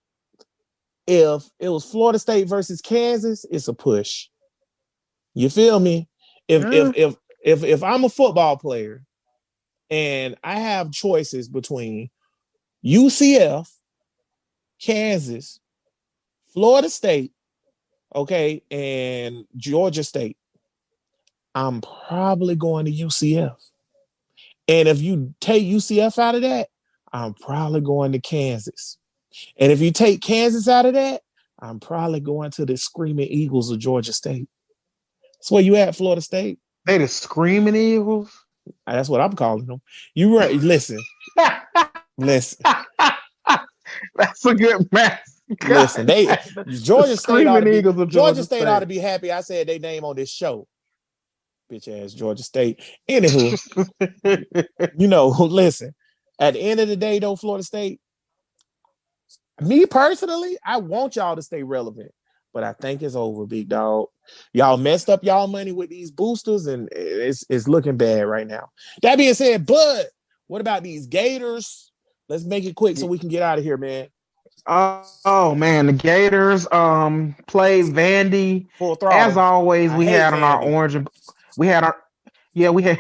if it was Florida State versus Kansas, it's a push. You feel me? If if Mm. if if I'm a football player and I have choices between UCF, Kansas, Florida State, okay, and Georgia State, I'm probably going to UCF. And if you take UCF out of that, I'm probably going to Kansas. And if you take Kansas out of that, I'm probably going to the Screaming Eagles of Georgia State. That's where you at, Florida State. They the Screaming Eagles. That's what I'm calling them. You right? Listen, listen, That's a good match. listen. They Georgia State ought to Screaming be Eagles of Georgia State ought to be happy. I said they name on this show. Bitch ass Georgia State. Anywho, listen. At the end of the day, though, Florida State. Me personally, I want y'all to stay relevant, but I think it's over, big dog. Y'all messed up y'all money with these boosters, and it's looking bad right now. That being said, Bud, what about these Gators? Let's make it quick so we can get out of here, man. Oh man, the Gators played Vandy. Full throttle. As always, I we hate had on our Vandy. orange. We had our we had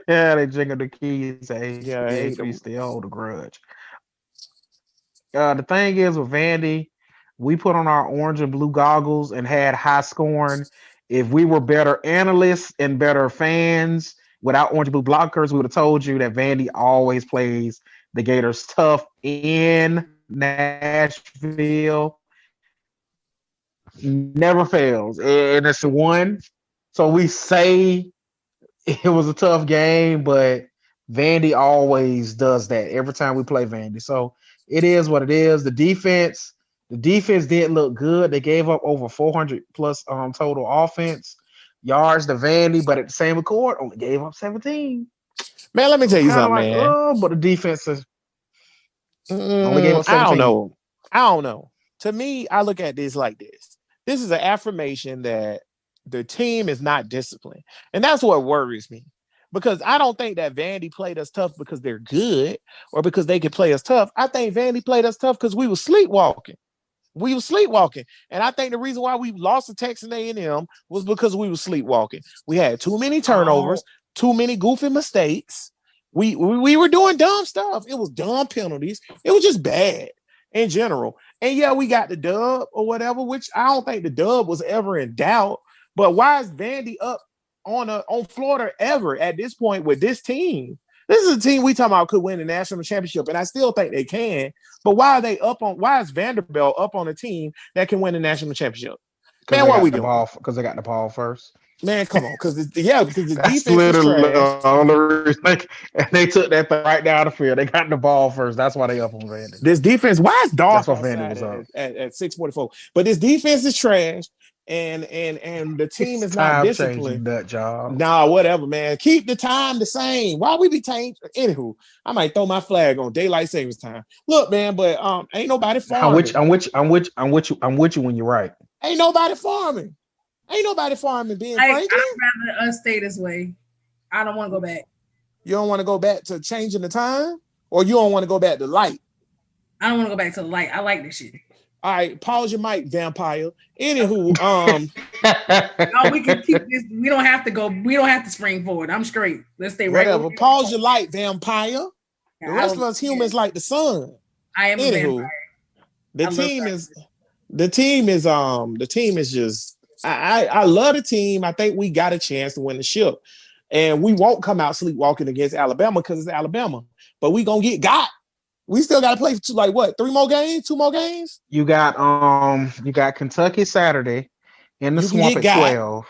they jingled the keys. Yeah, I hate them. HB still hold a grudge. The thing is with Vandy, we put on our orange and blue goggles and had high scoring. If we were better analysts and better fans without orange and blue blockers, we would have told you that Vandy always plays the Gators tough in Nashville. Never fails. And it's the one. So we say it was a tough game, but Vandy always does that every time we play Vandy. So it is what it is. The defense didn't look good. They gave up over 400 plus total offense yards to Vandy, but at the same accord, only gave up 17. Man, let me tell you something, like, man. oh, but the defense is only gave up 17. I don't know. To me, I look at this like this. This is an affirmation that the team is not disciplined. And that's what worries me. Because I don't think that Vandy played us tough because they're good or because they could play us tough. I think Vandy played us tough because we were sleepwalking. And I think the reason why we lost to Texas A&M was because we were sleepwalking. We had too many turnovers, too many goofy mistakes. We were doing dumb stuff. It was dumb penalties. It was just bad in general. And yeah, we got the dub or whatever, which I don't think the dub was ever in doubt. But why is Vandy up on Florida ever at this point with this team? This is a team we talking about could win the national championship, and I still think they can. But why are they up on? Why is Vanderbilt up on a team that can win the national championship? Man, what are we doing? Because they got the ball first. Man, come on, because the defense is trash. On the reason. And they took that thing right down the field. They got the ball first. That's why they up on Vandy. This defense, why is Dolph That's what Vandy was up at 644? But this defense is trash, and the team is not disciplined. That job. Nah, whatever, man. Keep the time the same. Why we be changing? Anywho, I might throw my flag on daylight savings time. Look, man, but ain't nobody farming. I'm with you when you're right. Ain't nobody farming. Ain't nobody farming, Ben Franklin. I'd rather us stay this way. I don't want to go back. You don't want to go back to changing the time? Or you don't want to go back to light? I don't want to go back to the light. I like this shit. All right, pause your mic, vampire. Anywho, no, we can keep this. We don't have to go. We don't have to spring forward. I'm straight. Let's stay right. Whatever. Pause your light, vampire. The rest of us humans like the sun. I am a vampire. The team is just I love the team. I think we got a chance to win the ship. And we won't come out sleepwalking against Alabama because it's Alabama. But we gonna get got. We still gotta play two more games? You got Kentucky Saturday in the swamp at 12.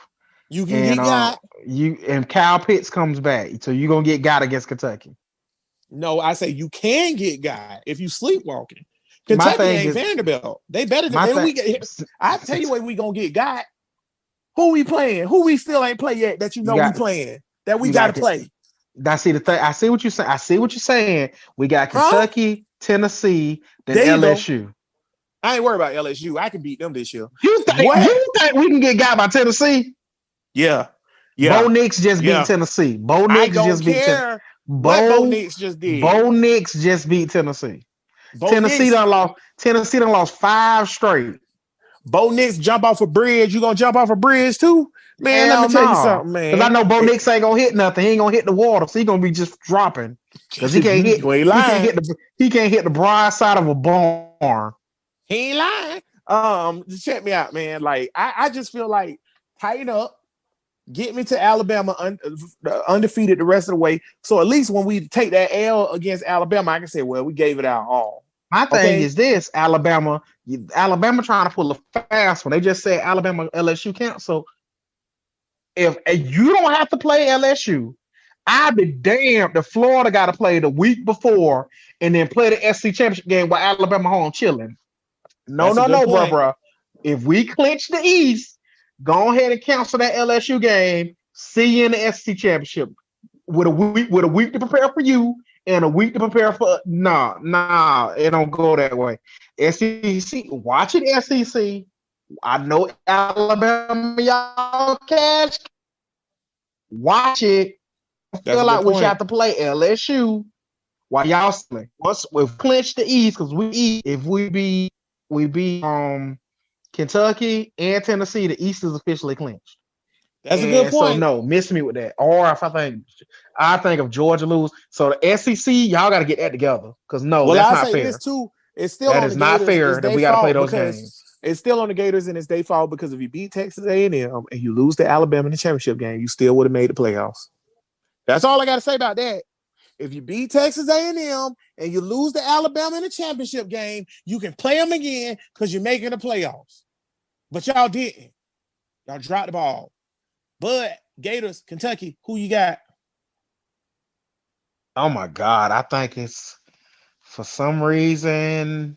You can get got. And Kyle Pitts comes back. So you're gonna get got against Kentucky. No, I say you can get got if you sleepwalking. Kentucky ain't Vanderbilt. They better than we get. I tell you what, we gonna get got. Who we playing? Who we still ain't play yet that we playing? That we gotta play. I see the thing. I see what you're saying. I see what you're saying. We got Kentucky, Tennessee, then LSU. I ain't worried about LSU. I can beat them this year. You think we can get got by Tennessee? Yeah. Bo Nix just beat Tennessee. Bo Nix just beat Tennessee. Bo Nix just did. Bo Nix just beat Tennessee. Tennessee done lost 5 straight. Bo Nix jump off a bridge. You gonna jump off a bridge too? Man, let me tell you something, man. Because I know Bo Nix ain't gonna hit nothing. He ain't gonna hit the water, so he gonna be just dropping. Because he can't hit. He can't hit the broad side of a barn. He ain't lying. Just check me out, man. Like I just feel like tighten up, get me to Alabama undefeated the rest of the way. So at least when we take that L against Alabama, I can say, well, we gave it our all. My thing is this: Alabama trying to pull a fast one. They just said Alabama LSU cancel. If you don't have to play LSU, I'd be damned if Florida got to play the week before and then play the SEC championship game while Alabama home chilling. No, bro. If we clinch the East, go ahead and cancel that LSU game. See you in the SEC championship with a week to prepare for you and a week to prepare for. Nah, it don't go that way. SEC, watch it, SEC. I know Alabama, y'all cash. Watch it. I feel like we should have to play LSU while y'all sleep. Once we've clinched the East, because we beat Kentucky and Tennessee, the East is officially clinched. That's a good point. So no, miss me with that. Or if I think of Georgia lose. So the SEC, y'all got to get that together. Because that's not fair. This too, it's still that is not fair that we got to play those games. It's still on the Gators and it's their fault because if you beat Texas A&M and you lose to Alabama in the championship game, you still would have made the playoffs. That's all I got to say about that. If you beat Texas A&M and you lose to Alabama in the championship game, you can play them again because you're making the playoffs. But y'all didn't. Y'all dropped the ball. But Gators, Kentucky, who you got? Oh my God. I think it's for some reason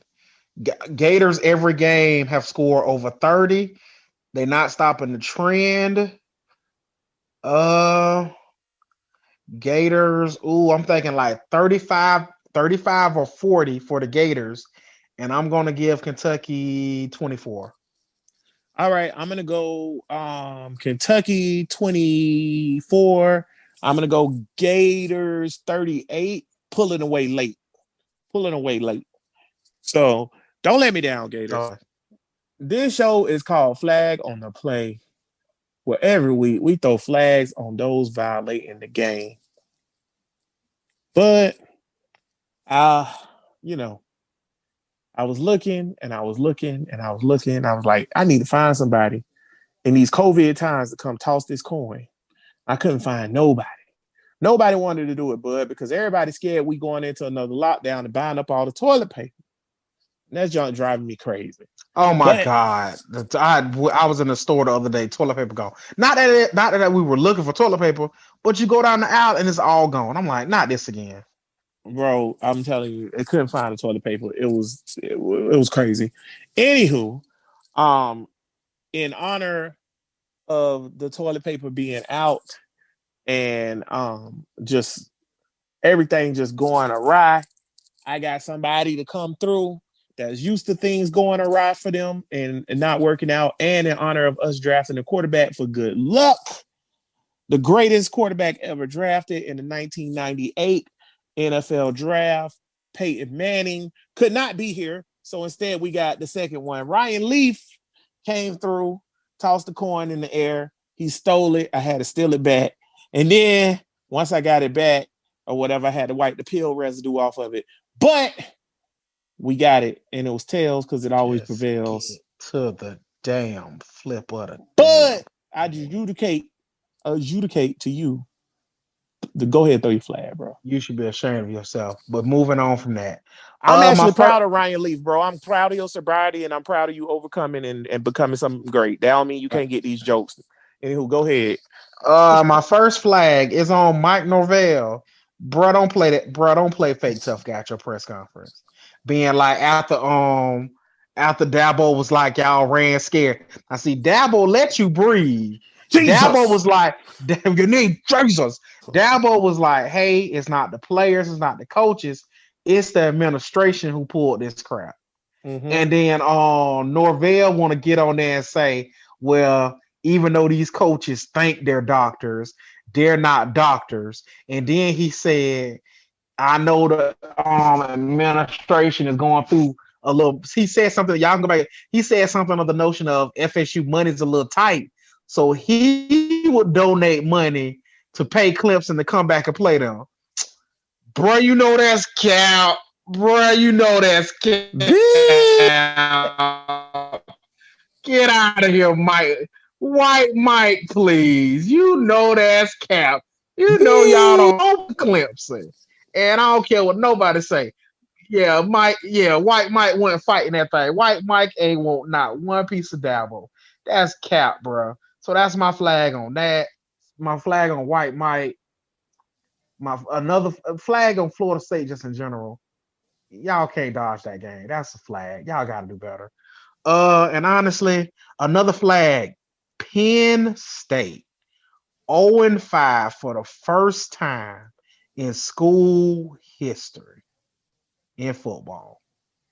Gators every game have scored over 30. They're not stopping the trend. Gators. I'm thinking like 35 or 40 for the Gators. And I'm going to give Kentucky 24. All right. I'm going to go Kentucky 24. I'm going to go Gators 38. Pulling away late. So don't let me down, Gators. This show is called Flag on the Play, where every week we throw flags on those violating the game. But I was looking and I was looking and I was looking. I was like, I need to find somebody in these COVID times to come toss this coin. I couldn't find nobody. Nobody wanted to do it, bud, because everybody's scared we going into another lockdown and buying up all the toilet paper. And that's junk driving me crazy. Oh my God. I was in the store the other day, toilet paper gone. Not that we were looking for toilet paper, but you go down the aisle and it's all gone. I'm like, not this again. Bro, I'm telling you, it couldn't find the toilet paper. It was crazy. Anywho, in honor of the toilet paper being out and just everything just going awry, I got somebody to come through that's used to things going awry for them and not working out, and in honor of us drafting a quarterback for good luck, the greatest quarterback ever drafted in the 1998 NFL draft, Peyton Manning, could not be here. So instead, we got the second one. Ryan Leaf came through, tossed the coin in the air. He stole it. I had to steal it back. And then once I got it back or whatever, I had to wipe the pill residue off of it. But we got it. And it was tails because it always prevails. To the damn flip of the But I adjudicate to you. Go ahead and throw your flag, bro. You should be ashamed of yourself. But moving on from that. I'm actually proud of Ryan Leaf, bro. I'm proud of your sobriety and I'm proud of you overcoming and becoming something great. That don't mean you can't get these jokes. Anywho, go ahead. My first flag is on Mike Norvell. Bro, don't play that. Bro, don't play fake tough guy at your press conference. Being like after Dabo was like, y'all ran scared. I see Dabo let you breathe. Jesus. Dabo was like, damn, you need Jesus. Dabo was like, hey, it's not the players, it's not the coaches, it's the administration who pulled this crap. Mm-hmm. And then Norvell want to get on there and say, well, even though these coaches think they're doctors, they're not doctors. And then he said, I know the administration is going through a little. He said something. Y'all can go back. He said something of the notion of FSU money's a little tight, so he would donate money to pay Clemson to come back and play them. Bro, you know that's cap. Bro, you know that's cap. Get out of here, Mike. White Mike, please. You know that's cap. You know y'all don't know Clemson. And I don't care what nobody say. Yeah, White Mike wasn't fighting that thing. White Mike ain't want not one piece of Dabo. That's cap, bro. So that's my flag on that. My flag on White Mike. Another flag on Florida State just in general. Y'all can't dodge that game. That's a flag. Y'all got to do better. And honestly, another flag. Penn State 0-5 for the first time in school history in football.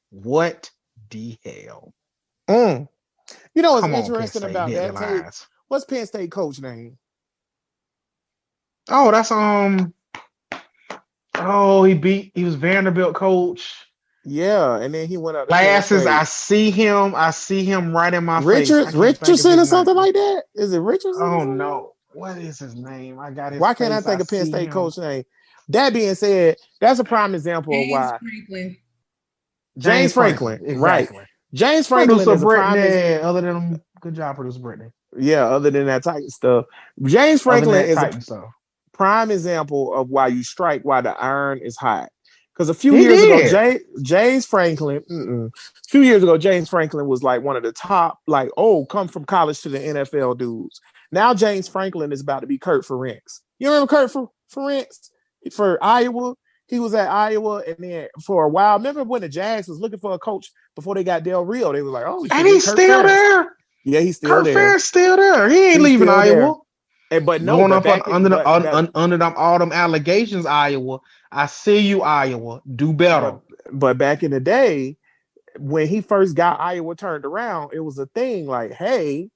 What the hell? You know what's interesting about that? What's Penn State coach name? Oh, that's he was Vanderbilt coach. Yeah, and then he went up. Glasses. I see him right in my face. Richardson or something like that. Is it Richardson? Oh no, what is his name? I got his. Why can't I think of Penn State coach name? That being said, that's a prime example of why. James Franklin, exactly. Right? James Franklin is a prime example. Other than good job, producer Brittany. Yeah, other than that Titan stuff, James Franklin is a prime example of why you strike while the iron is hot. Because a few years ago, James Franklin was like one of the top, like, come from college to the NFL dudes. Now James Franklin is about to be Kurt Ferenc. You remember Kurt Ferenc for Iowa? He was at Iowa, and then for a while, remember when the Jags was looking for a coach before they got Del Rio? They were like, and he's still there. Yeah, he's still there. Kurt Ferenc still there. He ain't leaving Iowa. But no, going up under all them allegations, Iowa. I see you, Iowa. Do better. But back in the day, when he first got Iowa turned around, it was a thing like, hey,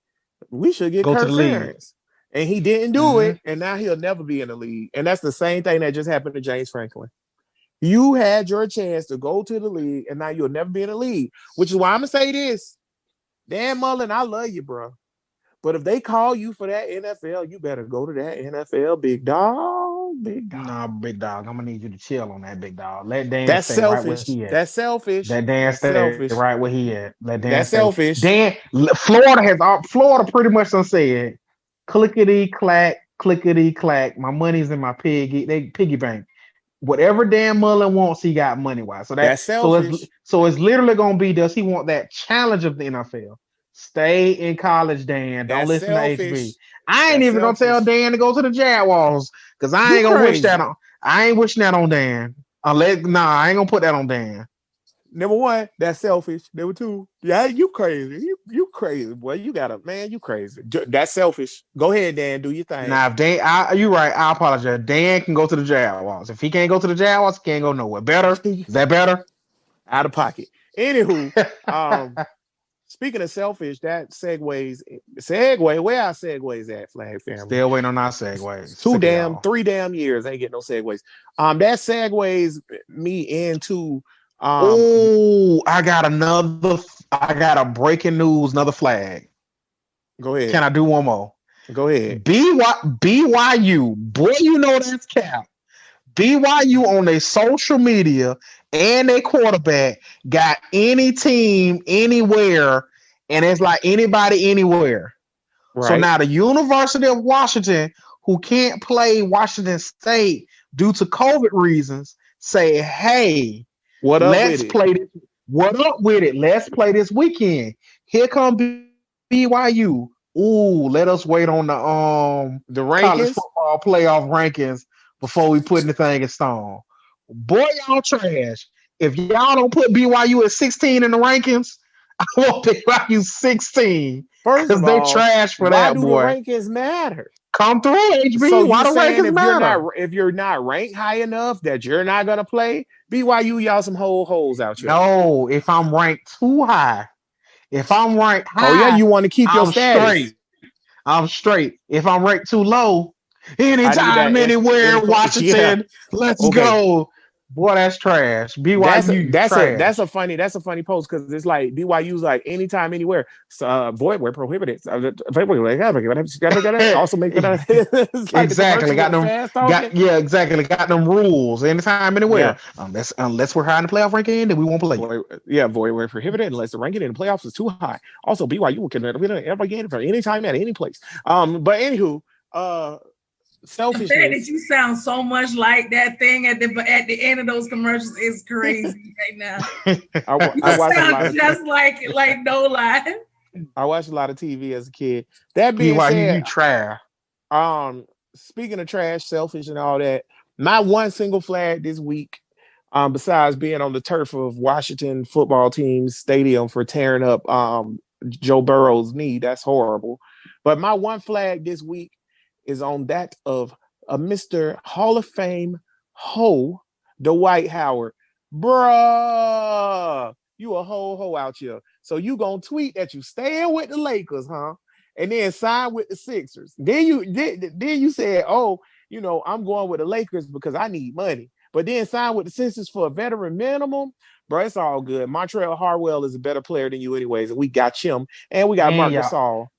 we should get Kurt Ferenc. And he didn't do it, and now he'll never be in the league. And that's the same thing that just happened to James Franklin. You had your chance to go to the league, and now you'll never be in the league, which is why I'm going to say this. Dan Mullen, I love you, bro. But if they call you for that NFL, you better go to that NFL, big dog. Nah, big dog. I'm gonna need you to chill on that, big dog. Let Dan. That's selfish. That's selfish. Let Dan stay right where he at. Let Dan. That's selfish. Dan. Florida pretty much done said, clickety clack, clickety clack. My money's in my piggy bank. Whatever Dan Mullen wants, he got money wise. That's selfish. So it's literally gonna be, does he want that challenge of the NFL? Stay in college, Dan. Don't That's listen selfish. to HB. I ain't That's even gonna tell selfish. Dan to go to the Jaguars because I You ain't gonna wish crazy. that on. I ain't wishing that on Dan. I ain't gonna put that on Dan. Number one, that's selfish. Number two, yeah, you crazy. You crazy, boy. You crazy. That's selfish. Go ahead, Dan. Do your thing. Now, if Dan, you're right. I apologize. Dan can go to the Jaguars. If he can't go to the Jaguars, he can't go nowhere. Better? Is that better? Out of pocket. Anywho, speaking of selfish, that segue. Where our segues at, Flag Family? Still waiting on our segues. 3 damn years. Ain't getting no segues. That segues me into. I got a breaking news, another flag. Go ahead. Can I do one more? Go ahead. BYU, boy, you know that's cap. BYU on their social media and their quarterback got any team anywhere, and it's like anybody anywhere. Right. So now the University of Washington, who can't play Washington State due to COVID reasons, say, hey, let's play this. What up with it? Let's play this weekend. Here come BYU. Ooh, let us wait on the rankings, college football playoff rankings before we put anything in stone. Boy, y'all trash. If y'all don't put BYU at 16 in the rankings, I want BYU 16. First of all, they trash for that, boy. Why do the rankings matter? Come through, HB. So why the rankings matter? If you're not ranked high enough that you're not gonna play, BYU y'all some holes out here. No, if I'm ranked too high. If I'm ranked high, oh yeah, you want to keep your status. I'm straight. If I'm ranked too low, anytime, anywhere, Washington, let's go. Boy, that's trash. BYU trash. That's a funny post because it's like BYU's like anytime, anywhere. So, boy, we're prohibited. Also make that like exactly got them. Exactly got them rules. Anytime, anywhere. Yeah. Unless we're high in the playoff ranking, then we won't play. Boy, we're prohibited unless the ranking in the playoffs is too high. Also, BYU can every game for any time at any place. But anywho, selfishness. The fact that you sound so much like that thing at the end of those commercials is crazy right now. I watch a lot just like no lie. I watched a lot of TV as a kid. That being said, you trash. Speaking of trash, selfish, and all that, my one single flag this week, besides being on the turf of Washington football team's stadium for tearing up Joe Burrow's knee, that's horrible. But my one flag this week is on that of a Mr. Hall of Fame Dwight Howard. Bruh, you a ho out here. So you gonna tweet that you staying with the Lakers, huh? And then sign with the Sixers. Then you said, oh, I'm going with the Lakers because I need money. But then sign with the Sixers for a veteran minimum. Bro, it's all good. Montrezl Harrell is a better player than you anyways. And we got him. And we got Marc Gasol.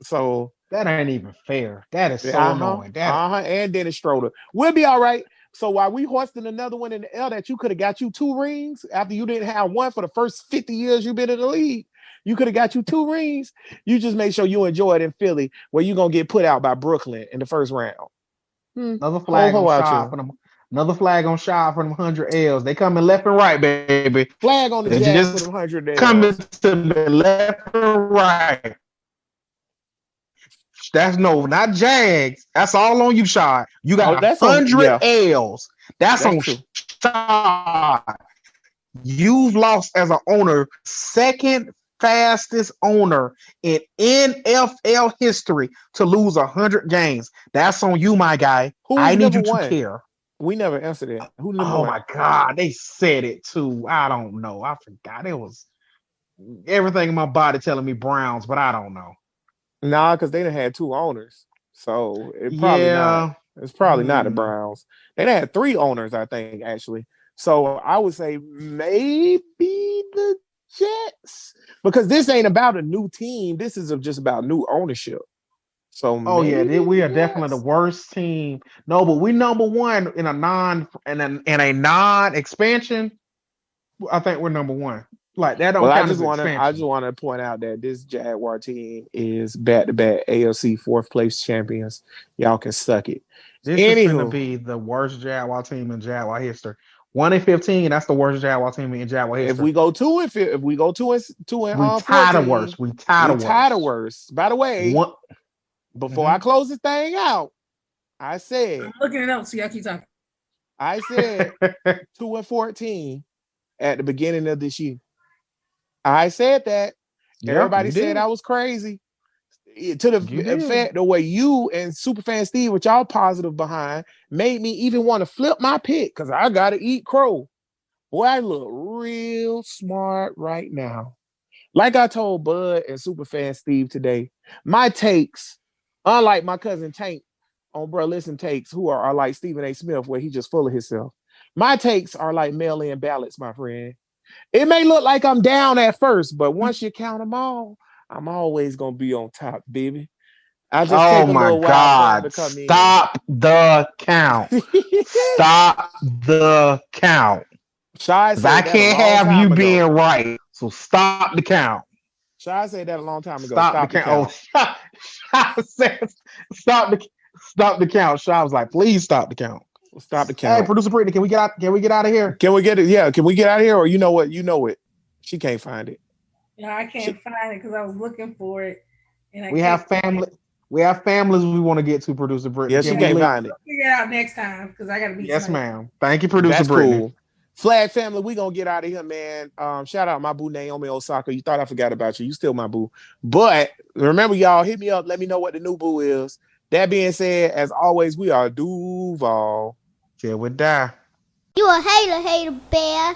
So that ain't even fair. That is so annoying. And Dennis Schroeder. We'll be all right. So while we hoisting another one in the air that you could have got you 2 rings after you didn't have one for the first 50 years you've been in the league, you could have got you 2 rings. You just make sure you enjoy it in Philly where you're going to get put out by Brooklyn in the first round. Another flag on shot for them. Another flag on shot for them 100 L's. They coming left and right, baby. Flag on the Jazz for them 100 L's. Coming to the left and right. That's not Jags. That's all on you, Shot. You got 100 L's. That's on Shot. You've lost as an owner, second fastest owner in NFL history to lose 100 games. That's on you, my guy. I need you to care. We never answered it. Who's number one? My God, they said it too. I don't know. I forgot. It was everything in my body telling me Browns, but I don't know. Nah, because they done had 2 owners. So it's probably not the Browns. They done had 3 owners, I think, actually. So I would say maybe the Jets. Because this ain't about a new team. This is just about new ownership. So we are definitely the worst team. No, but we number 1 in a non-expansion. I think we're number 1. Like that don't Well, count I as just expansion. want to point out that this Jaguar team is back-to-back AFC fourth place champions. Y'all can suck it. This is going to be the worst Jaguar team in Jaguar history. 1-15, that's the worst Jaguar team in Jaguar history. If we go 2-2 and we 14, tie the worst. We tie the worst. By the way, before I close this thing out, I said I'm looking it up, so y'all keep talking. I said 2-14 at the beginning of this year. I said that. Everybody said I was crazy. To the fact, the way you and Superfan Steve, which y'all positive behind, made me even want to flip my pick because I gotta eat crow. Boy, I look real smart right now. Like I told Bud and Superfan Steve today, my takes, unlike my cousin Tank on Bro Listen Takes, who are like Stephen A. Smith, where he's just full of himself. My takes are like mail-in ballots, my friend. It may look like I'm down at first, but once you count them all, I'm always gonna be on top, baby. I just take a little while for them to come in. Stop the count. Stop the count. I can't have you being right. So stop the count. Shy said that a long time ago. Stop the count. Shy said, stop the count. Shy was like, please stop the count. Stop the count. Hey, producer Brittany, can we get out of here? Can we get it? Yeah, can we get out of here? Or you know what? You know it. She can't find it. No, I can't find it because I was looking for it. And we have family. We have families we want to get to, producer Brittany. Yeah, she can't find it. Figure it out next time because I gotta be. Yes, ma'am. Thank you, producer Brittany. Cool. Flag family, we gonna get out of here, man. Shout out my boo Naomi Osaka. You thought I forgot about you. You still my boo. But remember, y'all, hit me up. Let me know what the new boo is. That being said, as always, we are Duval. Till we die. You a hater, bear.